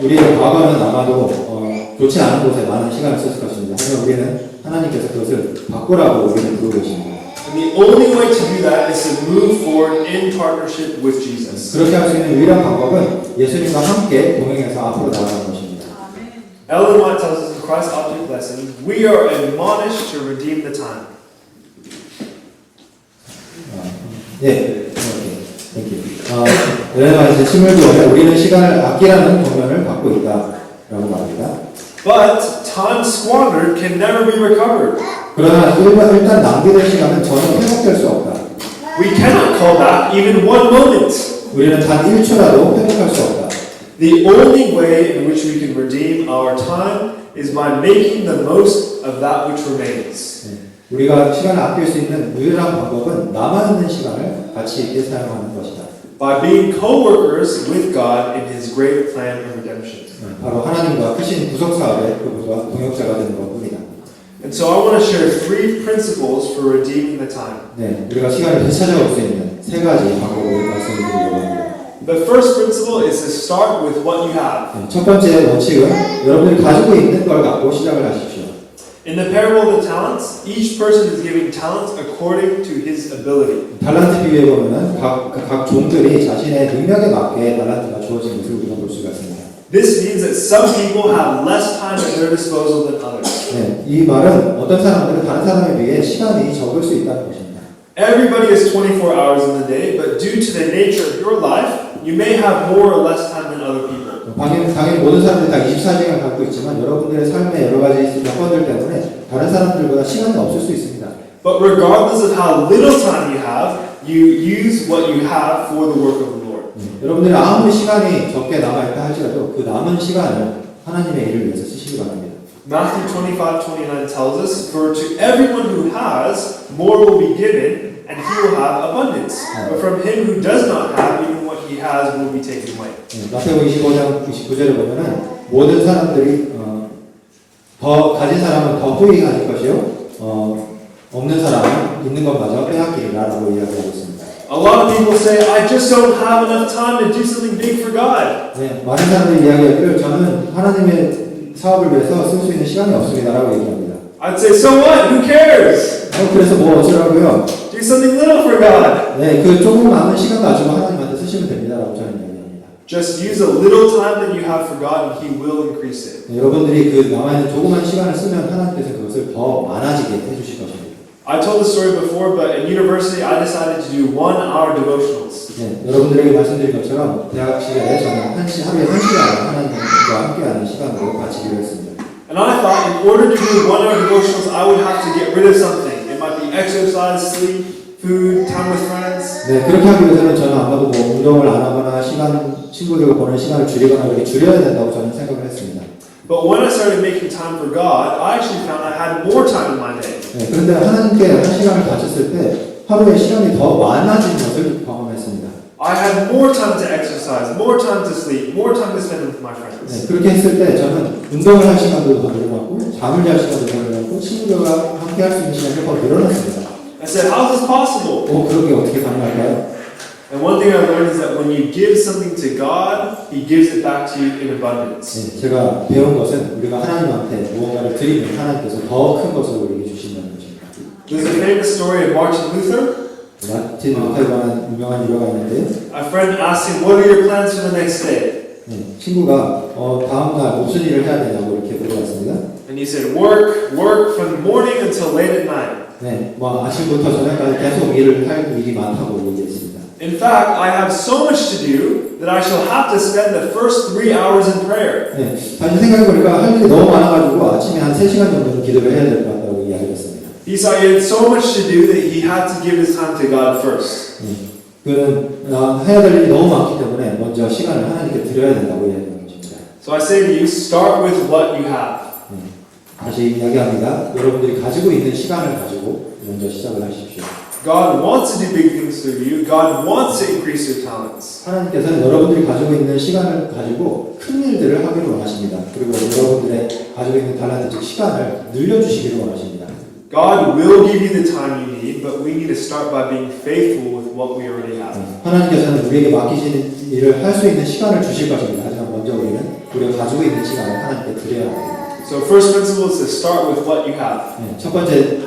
우리의 과거는 아마도 좋지 않은 곳에 많은 시간을 썼을 것입니다. 하지만 우리는 하나님께서 그것을 바꾸라고 우리를 부르고 계십니다. And the only way to do that is to move forward in partnership with Jesus. 그렇게 할 수 있는 유일한 방법은 예수님과 함께 동행해서 앞으로 나아가는 것입니다. Ellen White tells us in Christ Object Lesson, we are admonished to redeem the time. 네, 땡큐. 엘레나 이제 심을 보면 우리는 시간을 아끼라는 권면을 받고 있다라고 말합니다. But time squandered can never be recovered. 그러나 일단 낭비될 시간은 전혀 회복될 수 없다. We cannot call back even one moment. 우리는 단 1초라도 회복할 수 없다. The only way in which we can redeem our time is by making the most of that which remains. 우리가 시간을 아낄 수 있는 유일한 방법은 남아있는 시간을 가치 있게 사용하는 것이다. By being co-workers with God in His great plan of redemption. 바로 하나님과 크신 구속 사업의 그분과 동역자가 되는 것뿐이다. And so I want to share 3 principles for redeeming the time. 네, 우리가 시간을 되찾아올 수 있는 3가지 방법을 말씀드리려고 합니다. The first principle is to start with what you have. 첫 번째 원칙은 여러분들이 가지고 있는 걸 갖고 시작을 하십시오. In the parable of the talents, each person is giving talents according to his ability. 달란트 비유에 보면은 각 종들이 자신의 능력에 맞게 달란트가 주어진 것을 우리가 볼 수가 있습니다. This means that some people have less time at their disposal than others. 네, 이 말은 어떤 사람들은 다른 사람에 비해 시간이 적을 수 있다는 것입니다. Everybody has 24 hours in the day, but due to the nature of your life, you may have more or less time than other people. 당연히 모든 사람들이 다 24시간 갖고 있지만 여러분들의 삶에 여러 가지 여건들 때문에 다른 사람들보다 시간이 없을 수 있습니다. But regardless of how little time you have, you use what you have for the work of the Lord. 여러분들이 아무리 시간이 적게 남아있다 할지라도 그 남은 시간을 하나님의 일을 위해서 쓰시기 바랍니다. Matthew 25:29 tells us, "For to everyone who has, more will be given, and he will have abundance. But from him who does not have, even what he has will be taken away." 마태복음 25장 29절에 보면은 모든 사람들이 더 가진 사람은 더 후히 가질 것이요, 없는 사람은 있는 것마저 빼앗기리라라고 이야기하고 있습니다. A lot of people say, "I just don't have enough time to do something big for God." 네, 많은 사람들이 이야기하기를 저는 하나님의 사업을 위해서 쓸 수 있는 시간이 없습니다라고 얘기합니다. I'd say, "So what? Who cares? 그래서 뭐 어쩌라고요? Do something little for God." 네, 그 조금 남은 시간 가지고 하나님한테 쓰시면 됩니다라고 저는 이야기합니다. Just use a little time that you have for God, and He will increase it. 네, 여러분들이 그 남아있는 조그만 시간을 쓰면 하나님께서 그것을 더 많아지게 해주실 것입니다. I told this story before, but at university I decided to do 1-hour devotionals. 네, 여러분들에게 말씀드린 것처럼 대학 시절에 저는 하루에 1시간 하나님과 함께하는 시간으로 바치기로 했습니다. And I thought in order to do 1-hour devotionals, I would have to get rid of something. It might be exercise, sleep, food, time with friends. 네, 그렇게 하기 위해서는 저는 아마도 뭐 운동을 안 하거나 친구들과 보내는 시간을 줄이거나 이렇게 줄여야 된다고 저는 생각을 했습니다. But when I started making time for God, I actually found I had more time in my day. 네, 그런데 하나님께 한 시간을 바쳤을 때 하루에 시간이 더 많아진 것을 경험했습니다. I had more time to exercise, more time to sleep, more time to spend with my friends. 네, 그렇게 했을 때 저는 운동을 할 시간도 더 늘어났고 잠을 잘 시간도 더 늘어났고 친구들과 함께 할 수 있는 시간이 더 늘어났습니다. I said, "How is this possible?" 그렇게 어떻게 가능할까요? And one thing I learned is that when you give something to God, He gives it back to you in abundance. 네, 제가 배운 것은 우리가 하나님한테 무언가를 드리면 하나님께서 더 큰 것을 우리에게 주신다는 것입니다. There's a famous story of Martin Luther. 마틴 루터에 관한 유명한 일화가 있는데요. A friend asked him, "What are your plans for the next day?" 네, 친구가 다음날 무슨 일을 해야 되냐고 이렇게 물어봤습니다. And he said, "Work from morning until late at night." 네, 뭐 아침부터 저녁까지 계속 일을 할 일이 많다고 얘기했습니다. In fact, I have so much to do that I shall have to spend the first 3 hours in prayer. 네, 다시 생각해보니까 할 일이 너무 많아가지고 아침에 한 3시간 정도는 기도를 해야 될 것 같다고 이야기했습니다. He saw he had so much to do that he had to give his time to God first. 그는 해야 될 일이 너무 많기 때문에 먼저 시간을 하나님께 드려야 된다고 이야기하는 것입니다. So I say to you, start with what you have. 다시 이야기합니다. 여러분들이 가지고 있는 시간을 가지고 먼저 시작을 하십시오. God wants to do big things through you. God wants to increase your talents. 하나님께서는 여러분들이 가지고 있는 시간을 가지고 큰 일들을 하기를 원하십니다. 그리고 여러분들의 가지고 있는 달란트 즉 시간을 늘려주시기를 원하십니다. God will give you the time you need, but we need to start by being faithful with what we already have. 하나님께서는 우리에게 맡기신 일을 할 수 있는 시간을 주실 것입니다. 하지만 먼저 우리가 가지고 있는 시간을 하나님께 드려야 합니다. So first principle is to start with what you have. 첫 번째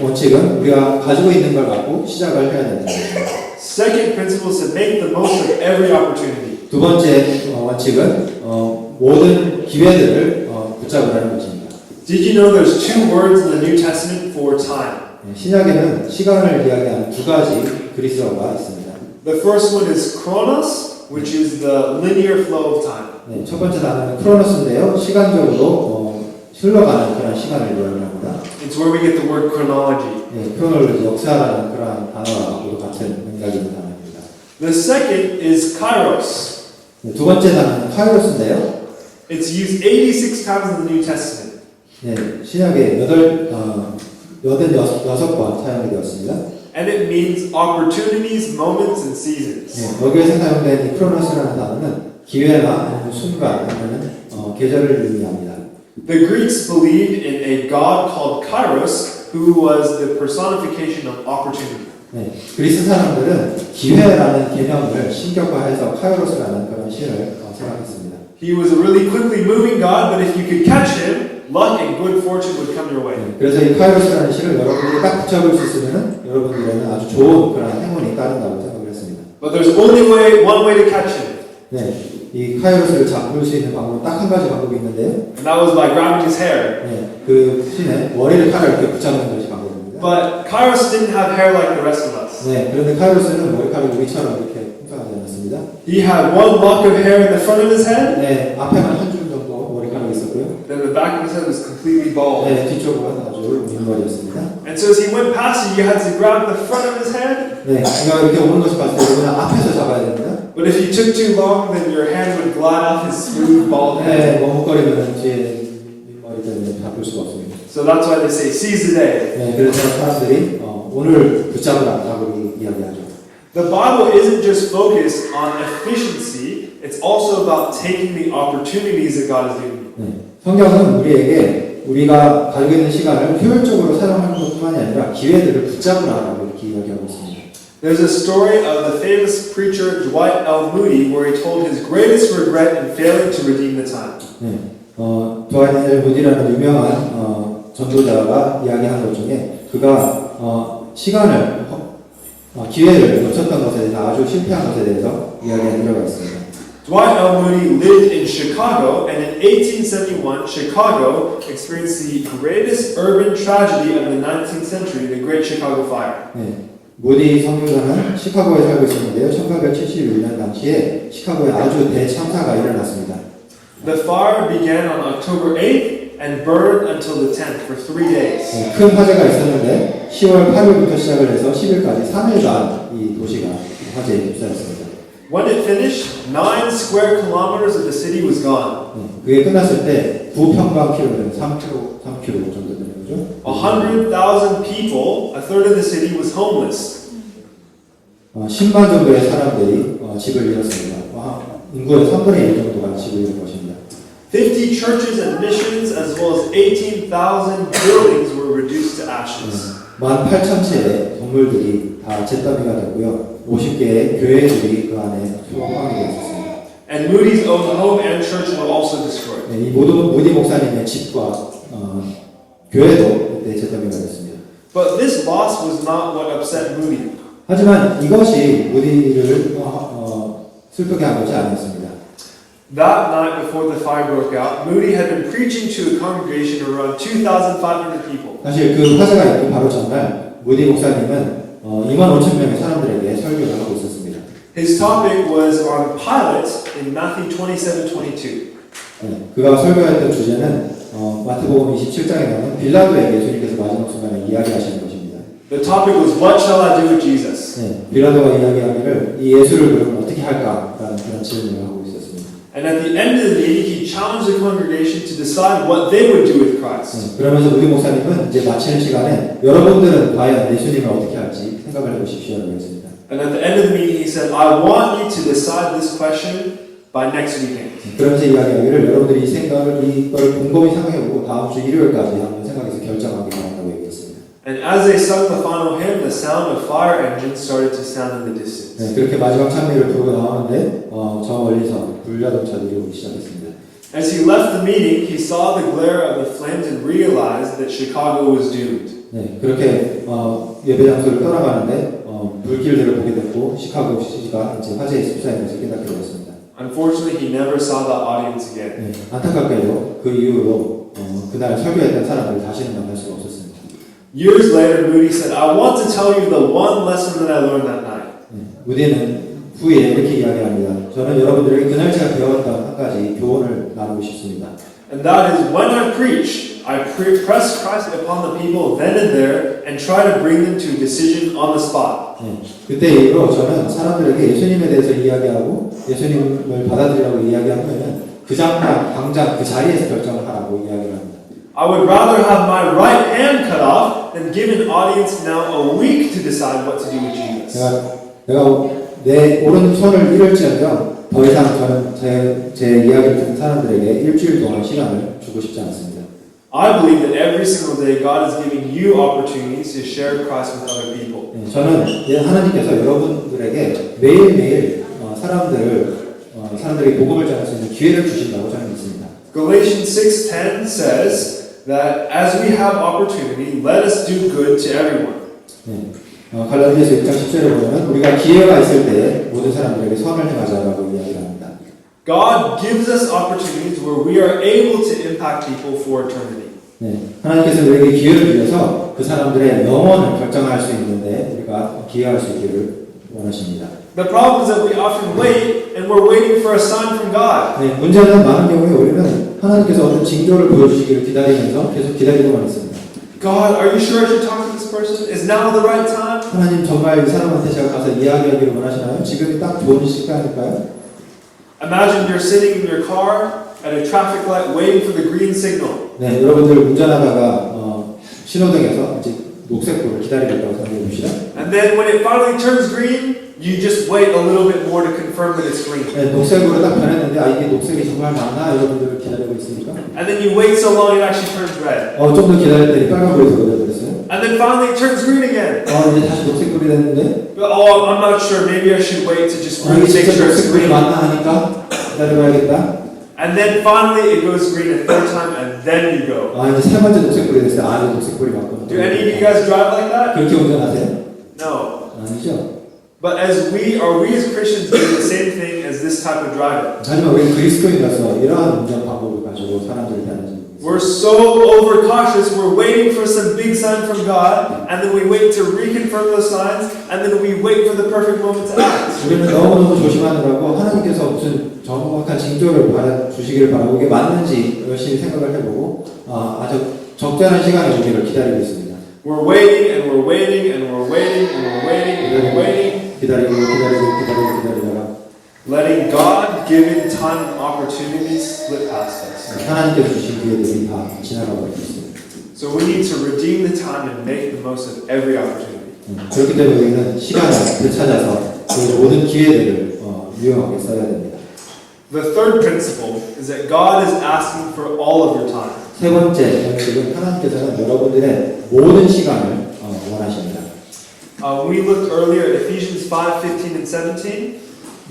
원칙은 우리가 가지고 있는 걸 갖고 시작을 해야 된다. Second principle is to make the most of every opportunity. 두 번째 원칙은 모든 기회들을 붙잡으라는 것입니다. Did you know there's two words in the New Testament for time? 신약에는 시간을 이야기하는 두 가지 그리스어가 있습니다. The first one is chronos, which is the linear flow of time. 네, 첫 번째 단어는 크로노스인데요. 시간적으로 흘러가는 그런 시간을 이야기합니다. It's where we get the word chronology. 네, 크로노를 역사라는 그런 단어하고 같은 맥락이 있는 단어입니다. The second is kairos. 네, 두 번째 단어는 카이로스인데요. It's used 86 times in the New Testament. 네, 신약에 86번 사용이 되었습니다. And it means opportunities, moments, and seasons. 네, 여기에서 사용된 이 크로노스라는 단어는 기회나 아니면 순간 아니면 계절을 의미합니다. The Greeks believed in a god called Kairos, who was the personification of opportunity. 네, 그리스 사람들은 기회라는 개념을 신격화해서 카이로스라는 그런 신을 생각했습니다. He was a really quickly moving god, but if you could catch him, luck and good fortune would come your way. 네, 그래서 이 카이로스라는 신을 여러분들이 딱 붙잡을 수 있으면 여러분들에는 아주 좋은 그런 행운이 따른다고 생각을 했습니다. But there's only one way to catch him. 네, 이 카이로스를 잡을 수 있는 방법은 딱 한 가지 방법이 있는데요. And that was by grabbing his hair. 네, 그 신의 머리를 칼을 이렇게 붙잡는 것이 방법입니다. But Kairos didn't have hair like the rest of us. 네, 그런데 카이로스는 머리카락이 우리처럼 이렇게 풍성하지 않았습니다. He had one lock of hair in the front of his head, 네, 앞에만 한 줄 정도 머리카락이 있었고요. then the back of his head was completely bald. 네, 뒤쪽으로는 아주 긴 머리였습니다. And so as he went past you, you had to grab the front of his head. 네, 제가 이렇게 오는 것을 봤을 때 그냥 앞에서 잡아야 됩니다. But if you took too long, then your hand would glide off his smooth, bald 네, head. 머뭇거리면 뒤에 머리 때문에 잡을 수가 없습니다. So that's why they say, seize the day. 네, 그래서 사람들이 오늘 붙잡으라고 이야기하죠. The Bible isn't just focused on efficiency, it's also about taking the opportunities that God is giving you. 네, 성경은 우리에게 우리가 가지고 있는 시간을 효율적으로 사용하는 것뿐만이 아니라 기회들을 붙잡으라고 이렇게 이야기하고 있습니다. There's a story of the famous preacher Dwight L. Moody where he told his greatest regret in failing to redeem the time. 네, 드와이트 엘 무디라는 유명한 전도자가 이야기한 것 중에 그가 시간을 기회를 놓쳤던 것에 대해서 아주 실패한 것에 대해서 이야기한 일화가 있습니다. Dwight L. Moody lived in Chicago, and in 1871, Chicago experienced the greatest urban tragedy of the 19th century, the Great Chicago Fire. 네, 모디 선교사는 시카고에 살고 있었는데요. 1871년 당시에 시카고에 아주 대참사가 일어났습니다. The fire began on October 8th and burned until the 10th for 3 days. 네, 큰 화재가 있었는데 10월 8일부터 시작을 해서 10일까지 3일간 이 도시가 화재에 휩싸였습니다. When it finished, 9 square kilometers of the city was gone. 네, 그게 끝났을 때 9평방킬로미터, 3km 정도 되는 거죠. 100,000 people, a third of the city, was homeless. 10만 정도의 사람들이 집을 잃었습니다. 인구의 3분의 1 정도가 집을 잃은 것입니다. 50 churches and missions, as well as 18,000 buildings, were reduced to ashes. 18,000채의 동물들이 다 잿더미가 됐고요. 50개의 교회들이 그 안에 소방이 되었습니다. And Moody's own home and church were also destroyed. 네, 이 모디 목사님의 집과 교회도 그때 잿더미가 됐습니다. But this loss was not what upset Moody. 하지만 이것이 모디를 슬프게 한 것이 아니었습니다. That night before the fire broke out, Moody had been preaching to a congregation of around 2,500 people. 사실 그 화재가 있기 바로 전날 모디 목사님은 25,000명의 사람들에게 설교를 하고 있었습니다. His topic was on Pilate in Matthew 27:22. 네, 그가 설교했던 주제는 마태복음 27장에 나오는 빌라도에게 주님께서 마지막 순간에 이야기하시는 것입니다. The topic was, what shall I do with Jesus? 네, 빌라도가 이야기하기를 이 예수를 그러면 어떻게 할까라는 그런 질문을 하고 있었습니다. And at the end of the meeting, he challenged the congregation to decide what they would do with Christ. 네, 그러면서 우리 목사님은 이제 마치는 시간에 여러분들은 과연 예수님을 어떻게 할지 생각을 해보십시오라고 했습니다. And at the end of the meeting, he said, I want you to decide this question by next weekend. 그러면서 이야기하기를 여러분들이 이 생각을 이걸 곰곰이 생각해보고 다음 주 일요일까지 한번 생각해서 결정하기 바란다고 And as they sung the final hymn, the sound of fire engines started to sound in the distance. 네, 그렇게 마지막 찬미를 부르고 나오는데 저 멀리서 불자동차들이 오기 시작했습니다. As he left the meeting, he saw the glare of the flames and realized that Chicago was doomed. 네, 그렇게 예배 장소를 떠나가는데 불길들을 보게 됐고 시카고시가 이제 화재에 휩싸인 것을 깨닫게 되었습니다. Unfortunately, he never saw the audience again. 네, 안타깝게도 그 이후로 그날 설교했던 사람을 다시는 만날 수가 없었습니다. Years later, Moody said, I want to tell you the one lesson that I learned that night. 네, 무디는 후에 이렇게 이야기합니다. 저는 여러분들에게 그날 제가 배웠던 한 가지 교훈을 나누고 싶습니다. And that is when I preach, I press Christ upon the people then and there and try to bring them to a decision on the spot. 네, 그때 이후로 저는 사람들에게 예수님에 대해서 이야기하고 예수님을 받아들이라고 이야기하면 그 당장 그 자리에서 결정을 하라고 이야기를 합니다. I would rather have my right hand cut off than give an audience now a week to decide what to do with Jesus. 내가 내 오른손을 잃을지언정 더 이상 저는 제 이야기를 듣는 사람들에게 일주일 동안 시간을 주고 싶지 않습니다. I believe that every single day God is giving you opportunities to share Christ with other people. 저는 하나님께서 여러분들에게 매일매일 사람들에게 복음을 전할 수 있는 기회를 주신다고 저는 믿습니다. Galatians 6:10 says that as we have opportunity, let us do good to everyone. 갈라디아서 1장 10절에 보면 우리가 기회가 있을 때 모든 사람들에게 선을 행하자라고 이야기를 합니다. God gives us opportunities where we are able to impact people for eternity. 하나님께서 우리에게 기회를 주셔서 그 사람들의 영혼을 결정할 수 있는데 우리가 기회할 수 있기를 원하십니다. The problem is that we often wait and we're waiting for a sign from God. 문제는 많은 경우에 우리는 하나님께서 어떤 징조를 보여주시기를 기다리면서 계속 기다리고만 있습니다. God, are you sure I should talk to this person? Is now the right time? 하나님 정말 이 사람한테 제가 가서 이야기하기를 원하시나요? 지금이 딱 좋은 시간일까요? Imagine you're sitting in your car at a traffic light waiting for the green signal. 네, 여러분들 운전하다가 신호등에서 이제 녹색불을 기다리고 있다고 생각해 봅시다. And then when it finally turns green, you just wait a little bit more to confirm that it's green. 네, 녹색으로 딱 변했는데 이게 녹색이 정말 맞나? 여러분들 기다리고 있습니까? And then you wait so long it actually turns red. 좀 더 기다렸더니 빨간불이 되어버렸어요. And then finally it turns green again. 이제 다시 녹색불이 됐는데 But, I'm not sure. Maybe I should wait to just 이게 really make 진짜 sure it's 녹색불이 green. 맞나 하니까 기다려봐야겠다. And then finally it goes green a third time and then you go. 이제 세 번째 녹색불이 됐어요. 이제 녹색불이 맞구나. Do any of you guys drive like that? 그렇게 운전하세요? No. 아니죠. But as Christians doing the same thing as this type of driving? 하지만 우리 그리스도인이라서 이러한 운전 방법을 가지고 사람들을 대하는 We're so overcautious, we're waiting for some big sign from God, and then we wait to reconfirm those signs, and then we wait for the perfect moment to act. 우리는 너무너무 조심하느라고 하나님께서 무슨 정확한 징조를 주시기를 바라고 이게 맞는지 열심히 생각을 해보고 아주 적절한 시간에 오기를 기다리고 있습니다. We're waiting and we're waiting and we're waiting and we're waiting and we're waiting. 기다리다가 Letting God-given time and opportunities slip past us. 하나님께서 주신 기회들이 다 지나가 버리고 있습니다. So we need to redeem the time and make the most of every opportunity. 그렇기 때문에 우리는 시간을 찾아서 그 모든 기회들을 유용하게 써야 됩니다. The third principle is that God is asking for all of your time. 세 번째 원칙은 하나님께서는 여러분들의 모든 시간을 원하십니다. We looked earlier at Ephesians 5:15 and 17.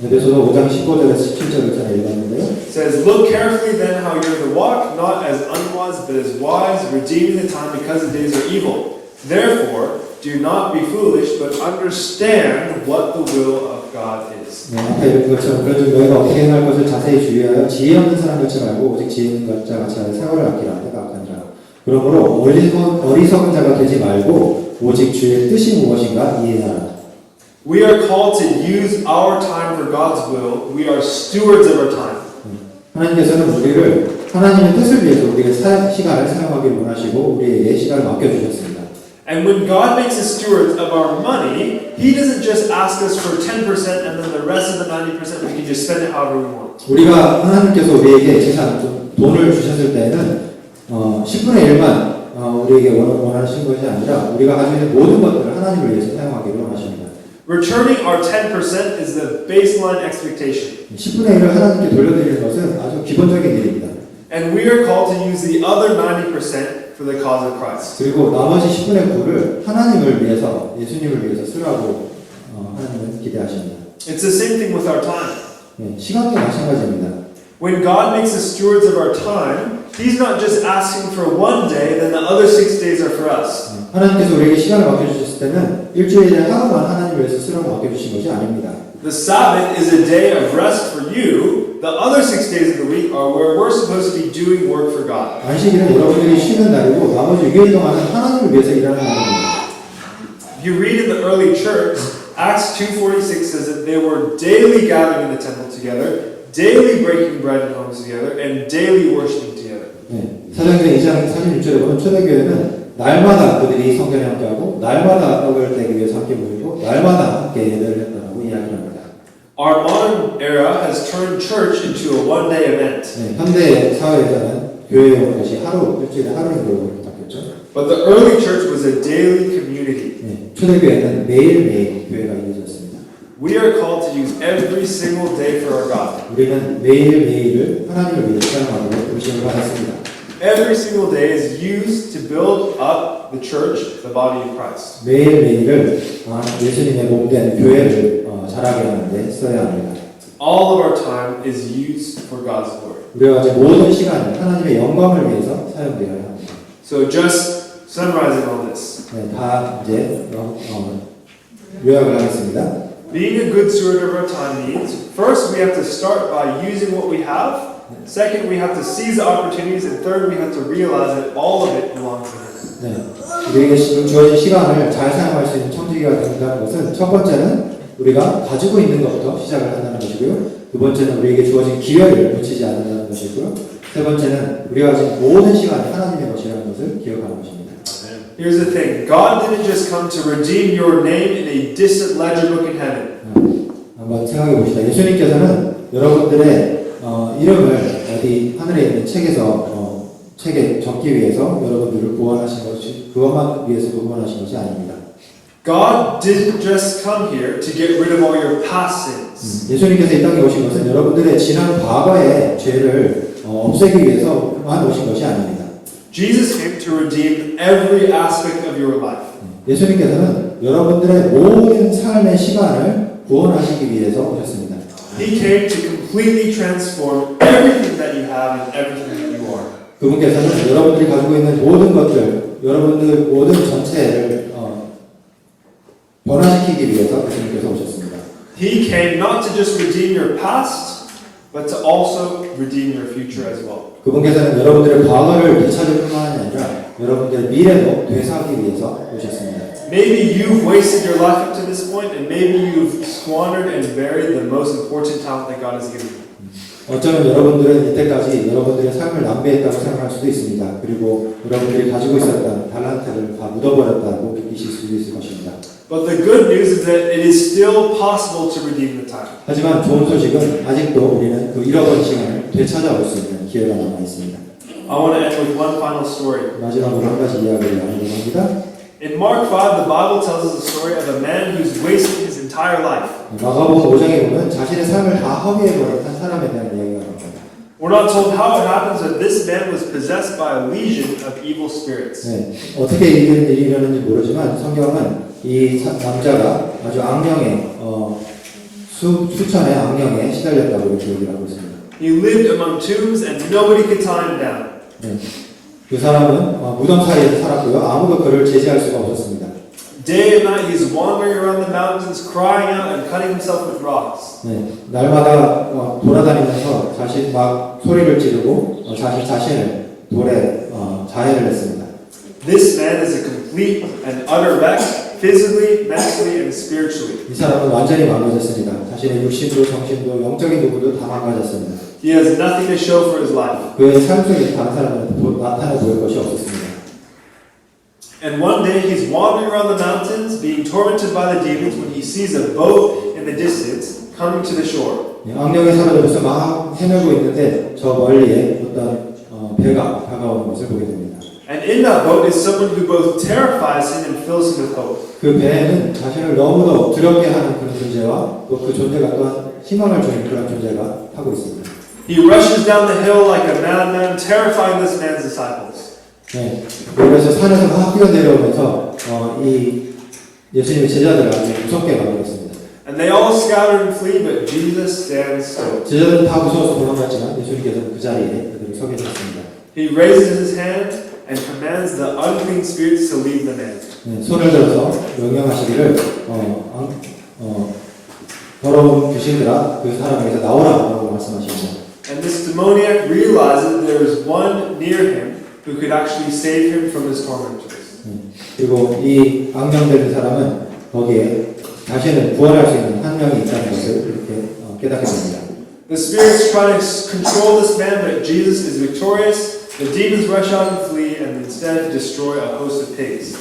에베소서 5장 15절에서 17절을 제가 읽었는데요. It says, "Look carefully then how you're to walk, not as unwise, but as wise, redeeming the time because the days are evil. Therefore, do not be foolish, but understand what the will of God is." 앞에 읽은 것처럼 그런 너희가 어떻게 행할 것을 자세히 주의하여 지혜 없는 사람 같이 말고 오직 지혜 있는 자 같이 하여 세월을 아끼라. 때가 악하니라. 그러므로 어리석은 자가 되지 말고 오직 주의 뜻이 무엇인가 이해하라. We are called to use our time for God's will. We are stewards of our time. 하나님께서는 우리를 하나님의 뜻을 위해서 우리의 시간을 사용하기를 원하시고 우리에게 시간을 맡겨주셨습니다. And when God makes us stewards of our money, He doesn't just ask us for 10% and then the rest of the 90% we can just spend it however we want. 우리가 하나님께서 우리에게 돈을 주셨을 때는 10분의 1만 우리에게 원하신 것이 아니라 우리가 가지고 있는 모든 것들을 하나님을 위해서 사용하기를 원하십니다. Returning our 10% is the baseline expectation. 10분의 1을 하나님께 돌려드리는 것은 아주 기본적인 일입니다. And we are called to use the other 90% for the cause of Christ. 그리고 나머지 10분의 9를 하나님을 위해서, 예수님을 위해서 쓰라고 하나님은 기대하십니다. It's the same thing with our time. 네, 시간도 마찬가지입니다. When God makes us stewards of our time, He's not just asking for one day, then the other 6 days are for us. 하나님께서 우리에게 시간을 맡겨주셨을 때는 일주일에 하루만 하나님을 위해서 쓰라고 맡겨주신 것이 아닙니다. The Sabbath is a day of rest for you. The other 6 days of the week are where we're supposed to be doing work for God. 안식일은 여러분들이 쉬는 날이고 나머지 6일 동안은 하나님을 위해서 일하는 날입니다. If you read in the early church, Acts 2:46 says that they were daily gathering in the temple together, daily breaking bread in homes together, and daily worshiping together. 네, 사도행전 2장 46절에 보면 초대교회는 날마다 그들이 성전에 함께하고 날마다 떡을 떼기 위해서 함께 모이고 날마다 함께 예배를 했다고 이야기를 합니다. Our modern era has turned church into a one-day event. 네, 현대 사회에서는 교회에 오는 것이 일주일에 하루인 걸로 바뀌었죠. But the early church was a daily community. 네, 초대교회는 매일매일 교회가 이루어졌습니다. We are called to use every single day for our God. 우리는 매일매일을 하나님을 위해 사용하도록 부르심을 받았습니다. Every single day is used to build up the church, the body of Christ. 매일매일을 예수님의 몸된 교회를 자라게 하는데 써야 합니다. All of our time is used for God's glory. 우리가 이제 모든 시간을 하나님의 영광을 위해서 사용되어야 합니다. So just summarizing all this. 네, 다 이제 요약을 하겠습니다. Being a good steward of our time means, first we have to start by using what we have. Second, we have to seize the opportunities, and third, we have to realize that all of it belongs to Him. 네, 우리에게 주어진 시간을 잘 사용할 수 있는 청지기가 된다는 것은 첫 번째는 우리가 가지고 있는 것부터 시작을 한다는 것이고요. 두 번째는 우리에게 주어진 기회를 놓치지 않는다는 것이고요. 세 번째는 우리가 가진 모든 시간이 하나님의 것이라는 것을 기억하는 것입니다. Here's the thing. God didn't just come to redeem your name in a distant ledger book in heaven. 한번 생각해 봅시다. 예수님께서는 여러분들의 이름을 어디 하늘에 있는 책에 적기 위해서 여러분들을 구원하신 것이 그것만 위해서 구원하신 것이 아닙니다. God didn't just come here to get rid of all your past sins. 예수님께서 이 땅에 오신 것은 여러분들의 지난 과거의 죄를 없애기 위해서만 오신 것이 아닙니다. Jesus came to redeem every aspect of your life. 예수님께서는 여러분들의 모든 삶의 시간을 구원하시기 위해서 오셨습니다. He came to completely transform everything that you have and everything that you are. 그분께서는 여러분들이 가지고 있는 모든 것들, 여러분들 모든 전체를 변화시키기 위해서 예수님께서 오셨습니다. He came not to just redeem your past, but to also redeem your future as well. 그분께서는 여러분들의 과거를 되찾을 뿐만 아니라 여러분들의 미래도 되살기 위해서 오셨습니다. Maybe you've wasted your life up to this point, and maybe you've squandered and buried the most important talent that God has given you. 어쩌면 여러분들은 이때까지 여러분들의 삶을 낭비했다고 생각할 수도 있습니다. 그리고 여러분들이 가지고 있었던 달란트를 다 묻어버렸다고 느끼실 수도 있을 것입니다. But the good news is that it is still possible to redeem the time. 하지만 좋은 소식은 아직도 우리는 그 잃어버린 시간을 되찾아올 수 있는 기회가 남아 있습니다. I want to end with one final story. 마지막으로 한 가지 이야기를 나누려고 합니다. In Mark 5, the Bible tells us the story of a man who's wasted his entire life. 마가복음 5장에 보면 자신의 삶을 다 허비해버린 한 사람에 대한 이야기가 나옵니다. We're not told how it happens that this man was possessed by a legion of evil spirits. 네, 어떻게 일어났는지 모르지만 성경은 이 남자가 아주 악령에 수천의 악령에 시달렸다고 이렇게 얘기를 하고 있습니다. He lived among tombs and nobody could tie him down. 네, 그 사람은 무덤 사이에서 살았고요. 아무도 그를 제지할 수가 없었습니다. Day and night he's wandering around the mountains, crying out and cutting himself with rocks. 네, 날마다 돌아다니면서 자신 막 소리를 지르고 자신을 돌에 자해를 했습니다. This man is a complete and utter wreck, physically, mentally, and spiritually. 이 사람은 완전히 망가졌습니다. 자신의 육신도 정신도 영적인 부분도 다 망가졌습니다. He has nothing to show for his life. 그의 삶 속에 다른 사람한테 나타나 보일 것이 없었습니다. And one day he's wandering around the mountains, being tormented by the demons when he sees a boat in the distance coming to the shore. 악령에 사로잡혀서 막 헤매고 있는데 저 멀리에 어떤 배가 다가오는 것을 보게 됩니다. And in that boat is someone who both terrifies him and fills him with hope. 그 배에는 자신을 너무도 두렵게 하는 그런 존재와 또 그 존재가 또한 희망을 주는 그런 존재가 타고 있습니다. He rushes down the hill like a madman, terrifying this man's disciples. 네, 그래서 산에서 막 뛰어내려오면서 이 예수님의 제자들을 아주 무섭게 만들었습니다. And they all scatter and flee, but Jesus stands still. 제자들은 다 무서워서 도망갔지만 예수님께서는 그 자리에 그들을 서게 하셨습니다. He raises his hand and commands the unclean spirits to leave the man. 네, 손을 들어서 명령하시기를 더러운 귀신들아 그 사람에게서 나오라고 말씀하십니다. And this demoniac realizes there is one near him who could actually save him from his tormentors. 그리고 이 악령된 사람은 거기에 자신을 구원할 수 있는 한 명이 있다는 것을 이렇게 깨닫게 됩니다. The spirits try to control this man, but Jesus is victorious. The demons rush out and flee, and instead destroy a host of pigs.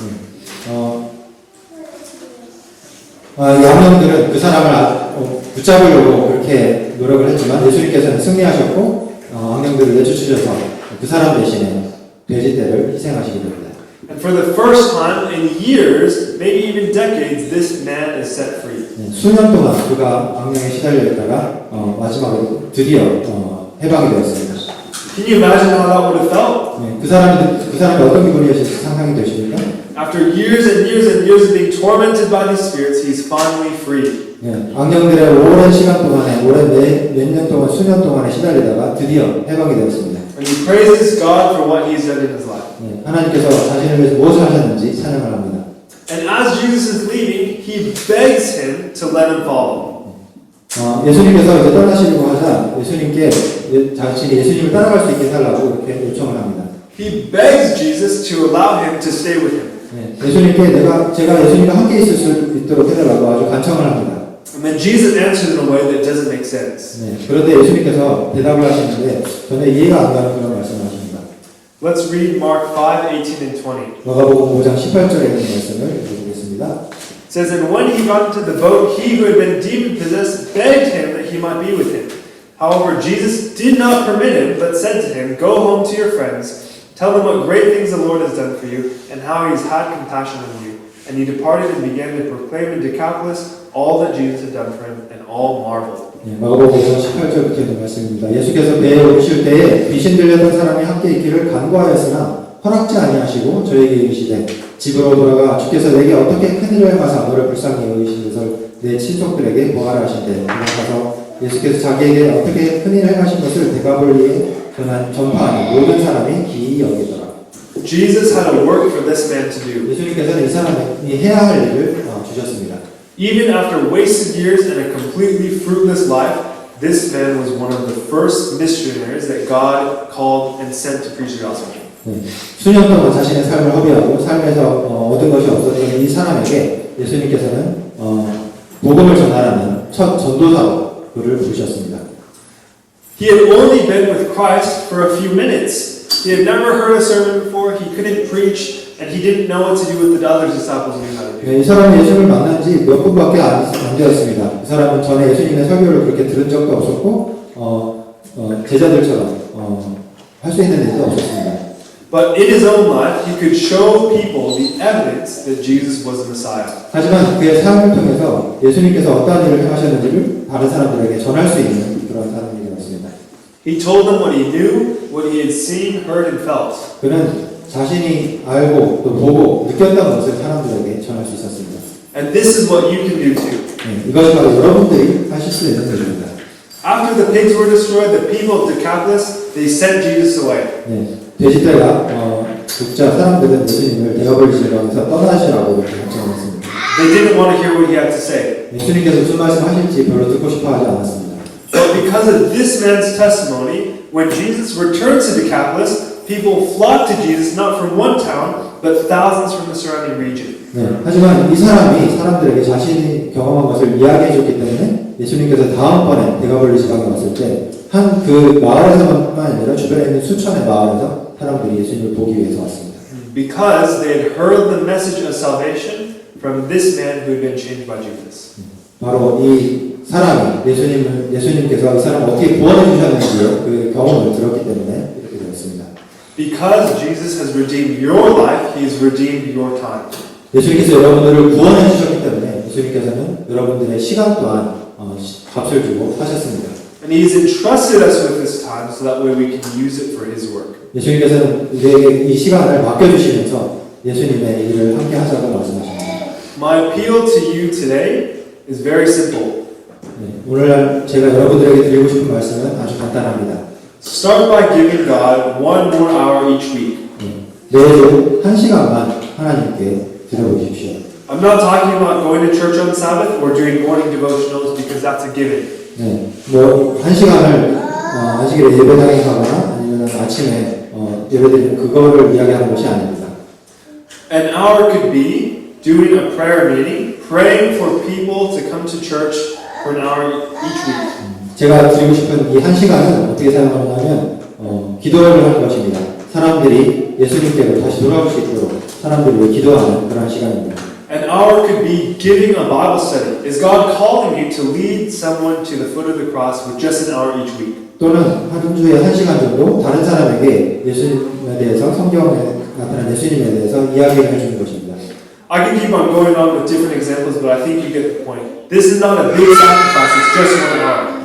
이 악령들은 그 사람을 붙잡으려고 그렇게 노력을 했지만 예수님께서는 승리하셨고 악령들을 내쫓으셔서 그 사람 대신에 돼지떼를 희생하시게 됩니다. And for the first time in years, maybe even decades, this man is set free. 수년 동안 그가 악령에 시달려 있다가 마지막으로 드디어 해방이 되었습니다. Can you imagine how that would have felt? 그 사람이 어떤 기분이었을지 상상이 되십니까? After years and years and years of being tormented by these spirits, he's finally free. 악령들의 오랜 시간 동안에 몇 년 동안 수년 동안에 시달리다가 드디어 해방이 되었습니다. And he praises God for what he's done in his life. 하나님께서 자신을 위해서 무엇을 하셨는지 찬양을 합니다. And as Jesus is leaving, he begs him to let him follow. 예수님께서 이제 떠나시려고 하자 예수님께 자신이 예수님을 따라갈 수 있게 달라고 이렇게 요청을 합니다. He begs Jesus to allow him to stay with him. 예수님께 제가 예수님과 함께 있을 수 있도록 해달라고 아주 간청을 합니다. And then Jesus answers in a way that doesn't make sense. 그런데 예수님께서 대답을 하시는데 전혀 이해가 안 가는 그런 말씀을 하십니다. Let's read Mark 5:18 and 20. 마가복음 5장 18절에 있는 말씀을 읽어보겠습니다. It says, and when he got into the boat, he who had been demon-possessed begged him that he might be with him. However, Jesus did not permit him, but said to him, go home to your friends, tell them what great things the Lord has done for you, and how he has had compassion on you. And he departed and began to proclaim in Decapolis all that Jesus had done for him, and all marveled. 마가복음 5장 18절부터 있는 말씀입니다. 예수께서 배에 오르실 때에 귀신 들렸던 사람이 함께 있기를 간구하였으나 허락지 아니하시고 저에게 이르시되 집으로 돌아가 주께서 내게 어떻게 큰일을 행하사 너를 불쌍히 여기신 것을 내 친족들에게 보아라 하신대. 가서 예수께서 자기에게 어떻게 큰일을 행하신 것을 데가볼리에 전파하니 모든 사람이 기이 여기더라. Jesus had a work for this man to do. 예수님께서는 이 사람이 해야 할 일을 주셨습니다. Even after wasted years and a completely fruitless life, this man was one of the first missionaries that God called and sent to preach the gospel. 수년 동안 자신의 삶을 허비하고 삶에서 얻은 것이 없었던 이 사람에게 예수님께서는 복음을 전하라는 첫 전도사로 그를 부르셨습니다. He had only been with Christ for a few minutes. He had never heard a sermon before. He couldn't preach, and he didn't know what to do with the other disciples knew how to do. 이 사람이 예수님을 만난 지 몇 분밖에 안 되었습니다. 이 사람은 전에 예수님의 설교를 그렇게 들은 적도 없었고 제자들처럼 할 수 있는 일도 없었습니다. But in his own life, he could show people the evidence that Jesus was the Messiah. 하지만 그의 삶을 통해서 예수님께서 어떠한 일을 행하셨는지를 다른 사람들에게 전할 수 있는 그런 사람이 되었습니다. He told them what he knew, what he had seen, heard, and felt. 그는 자신이 알고 또 보고 느꼈던 것을 사람들에게 전할 수 있었습니다. And this is what you can do too. 이것이 바로 여러분들이 하실 수 있는 일입니다. After the pigs were destroyed, the people of Decapolis, they sent Jesus away. 돼지떼가 죽자 사람들은 예수님을 대가벌리시면서 떠나시라고 결정했습니다. They didn't want to hear what he had to say. 예수님께서 무슨 말씀하실지 별로 듣고 싶어하지 않았습니다. But because of this man's testimony, when Jesus returned to Decapolis, people flocked to Jesus not from one town, but thousands from the surrounding region. 하지만 이 사람이 사람들에게 자신이 경험한 것을 이야기해 줬기 때문에 예수님께서 다음번에 대가벌리 지방에 왔을 때 한 그 마을에서만 아니라 주변에 있는 수천의 마을에서 사람들이 예수님을 보기 위해서 왔습니다. Because they had heard the message of salvation from this man who had been changed by Jesus. 바로 이 사람이 예수님께서 이 사람을 어떻게 구원해 주셨는지요 그 경험을 들었기 때문에 이렇게 되었습니다. Because Jesus has redeemed your life, He has redeemed your time. 예수님께서 여러분들을 구원해 주셨기 때문에 예수님께서는 여러분들의 시간 또한 값을 주고 하셨습니다. And And He has entrusted us with this time so that way we can use it for His work. 예수님께서는 우리에게 이 시간을 맡겨주시면서 예수님의 일을 함께 하자고 말씀하십니다. My appeal to you today is very simple. 네, 오늘날 제가 여러분들에게 드리고 싶은 말씀은 아주 간단합니다. Start by giving God one more hour each week. 매주 1시간만 하나님께 드려보십시오. I'm not talking about going to church on Sabbath or doing morning devotionals because that's a given. 네, 뭐 1시간을 안식일에 예배당에 가거나 아니면 아침에 예배드리는 그거를 이야기하는 것이 아닙니다. An hour could be doing a prayer meeting, praying for people to come to church for an hour each week. 제가 드리고 싶은 이 1시간은 어떻게 사용하냐면 기도를 하는 것입니다. 사람들이 예수님께로 다시 돌아올 수 있도록 사람들을 위해 기도하는 그런 시간입니다. An hour could be giving a Bible study. Is God calling you to lead someone to the foot of the cross with just an hour each week? 또는 한 주에 1시간 정도 다른 사람에게 예수님에 대해서 성경에 나타난 예수님에 대해서 이야기를 해주는 것입니다. I can keep on going on with different examples, but I think you get the point. This is not a big sacrifice, it's just 1 hour.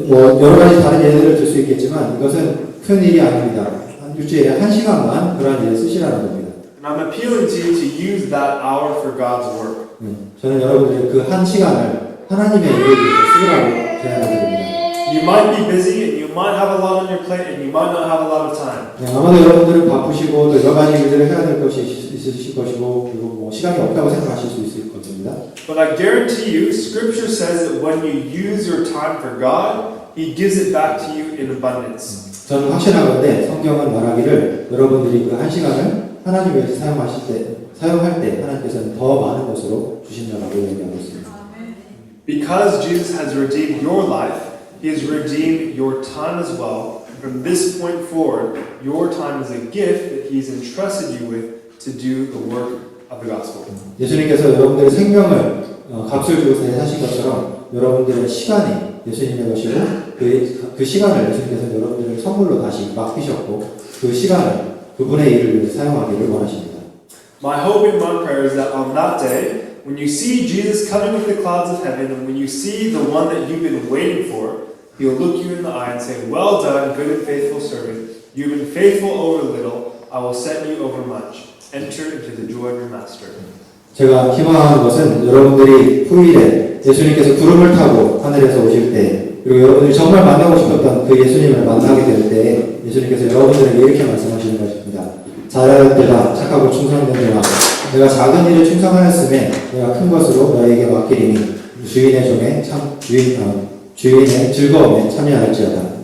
뭐 여러 가지 다른 예들을 들 수 있겠지만 이것은 큰 일이 아닙니다. 한 일주일에 1시간만 그런 일에 쓰시라는 겁니다. And I'm appealing to you to use that hour for God's work. 저는 여러분들의 그 1시간을 하나님의 일을 위해서 쓰라고 제안을 드립니다. You might be busy and you might have a lot on your plate and you might not have a lot of time. 아마도 여러분들은 바쁘시고 또 여러 가지 일들을 해야 될 것이 있으실 것이고 그리고 뭐 시간이 없다고 생각하실 수 있을 것입니다. But I guarantee you, Scripture says that when you use your time for God, He gives it back to you in abundance. 저는 확신하건대 성경은 말하기를 여러분들이 그 1시간을 하나님 위해서 사용할 때 하나님께서는 더 많은 것으로 주신다고 얘기하고 있습니다. Because Jesus has redeemed your life, He has redeemed your time as well. From this point forward, your time is a gift that He's entrusted you with to do the work of the gospel. 예수님께서 여러분들의 생명을 값을 주고 사신 것처럼 여러분들의 시간이 예수님의 것이고 그 시간을 예수님께서 여러분들의 선물로 다시 맡기셨고 그 시간을 그분의 일을 위해서 사용하기를 원하십니다. My hope and my prayer is that on that day, when you see Jesus coming with the clouds of heaven, and when you see the one that you've been waiting for, He'll look you in the eye and say, "Well done, good and faithful servant. You've been faithful over little. I will set you over much. Enter into the joy of your master." 제가 희망하는 것은 여러분들이 후일에 예수님께서 구름을 타고 하늘에서 오실 때 그리고 여러분들이 정말 만나고 싶었던 그 예수님을 만나게 될 때 예수님께서 여러분들에게 이렇게 말씀하시는 것입니다. 잘하였도다 착하고 충성된 자라 내가 작은 일에 충성하였음에 내가 큰 것으로 너에게 맡기리니 주인의 즐거움에 참여할지어다.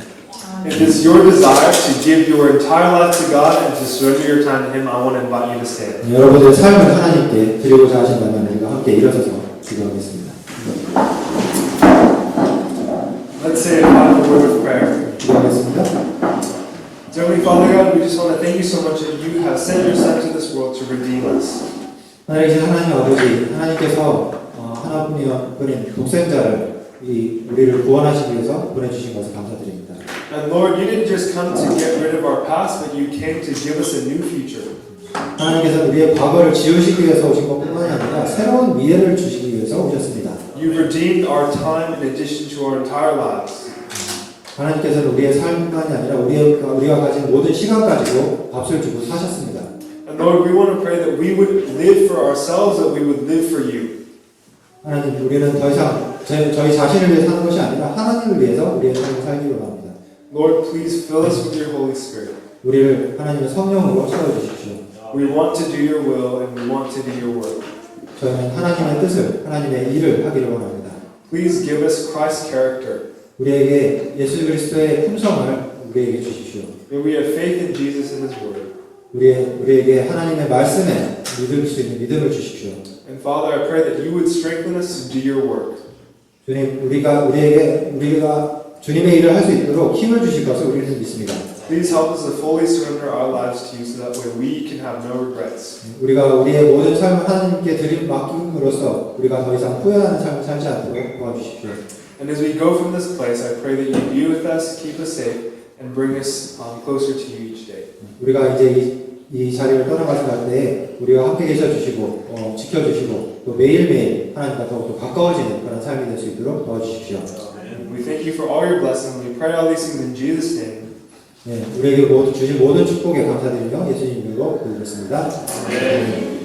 If it's your desire to give your entire life to God and to surrender your time to Him, I want to invite you to stand. 여러분들의 삶을 하나님께 드리고자 하신다면 우리가 함께 일어서서 기도하겠습니다. Let's say a final word of prayer. 기도하겠습니다. Heavenly Father God, we just want to thank you so much that you have sent your Son to this world to redeem us. 하늘에 계신 하나님 아버지, 하나님께서 하나뿐인 독생자를 우리를 구원하시기 위해서 보내주신 것을 감사드립니다. And Lord, you didn't just come to get rid of our past, but you came to give us a new future. 하나님께서 우리의 과거를 지우시기 위해서 오신 것뿐만이 아니라 새로운 미래를 주시기 위해서 오셨습니다. You've redeemed our time in addition to our entire lives. 하나님께서는 우리의 삶만이 아니라 우리가 가진 모든 시간까지도 값을 주고 사셨습니다. And Lord, we want to pray that we would live for ourselves, that we would live for you. 하나님, 우리는 더 이상 저희 자신을 위해 사는 것이 아니라 하나님을 위해서 우리의 삶을 살기로 합니다. Lord, please fill us with your Holy Spirit. 우리를 하나님의 성령으로 채워주십시오. We want to do your will and we want to do your work. 저희는 하나님의 뜻을, 하나님의 일을 하기를 원합니다. Please give us Christ's character. 우리에게 예수 그리스도의 품성을 우리에게 주십시오. May we have faith in Jesus and His Word. 우리에게 하나님의 말씀에 믿을 수 있는 믿음을 주십시오. And Father, I pray that you would strengthen us to do your work. 주님, 우리가 주님의 일을 할 수 있도록 힘을 주실 것을 우리는 믿습니다. Please help us to fully surrender our lives to you so that way we can have no regrets. 우리가 우리의 모든 삶을 하나님께 맡김으로써 우리가 더 이상 후회하는 삶을 살지 않도록 도와주십시오. And as we go from this place, I pray that you be with us, keep us safe, and bring us closer to you each day. 우리가 이제 이 자리를 떠나가서 갈 때 우리가 함께 계셔 주시고 지켜주시고 또 매일매일 하나님과 더욱더 가까워지는 그런 삶이 될 수 있도록 도와주십시오. We We thank you for all your blessings. We pray all these things in Jesus' name. 네, 우리에게 모두 주신 모든 축복에 감사드리며 예수님 이름으로 기도드렸습니다. Amen.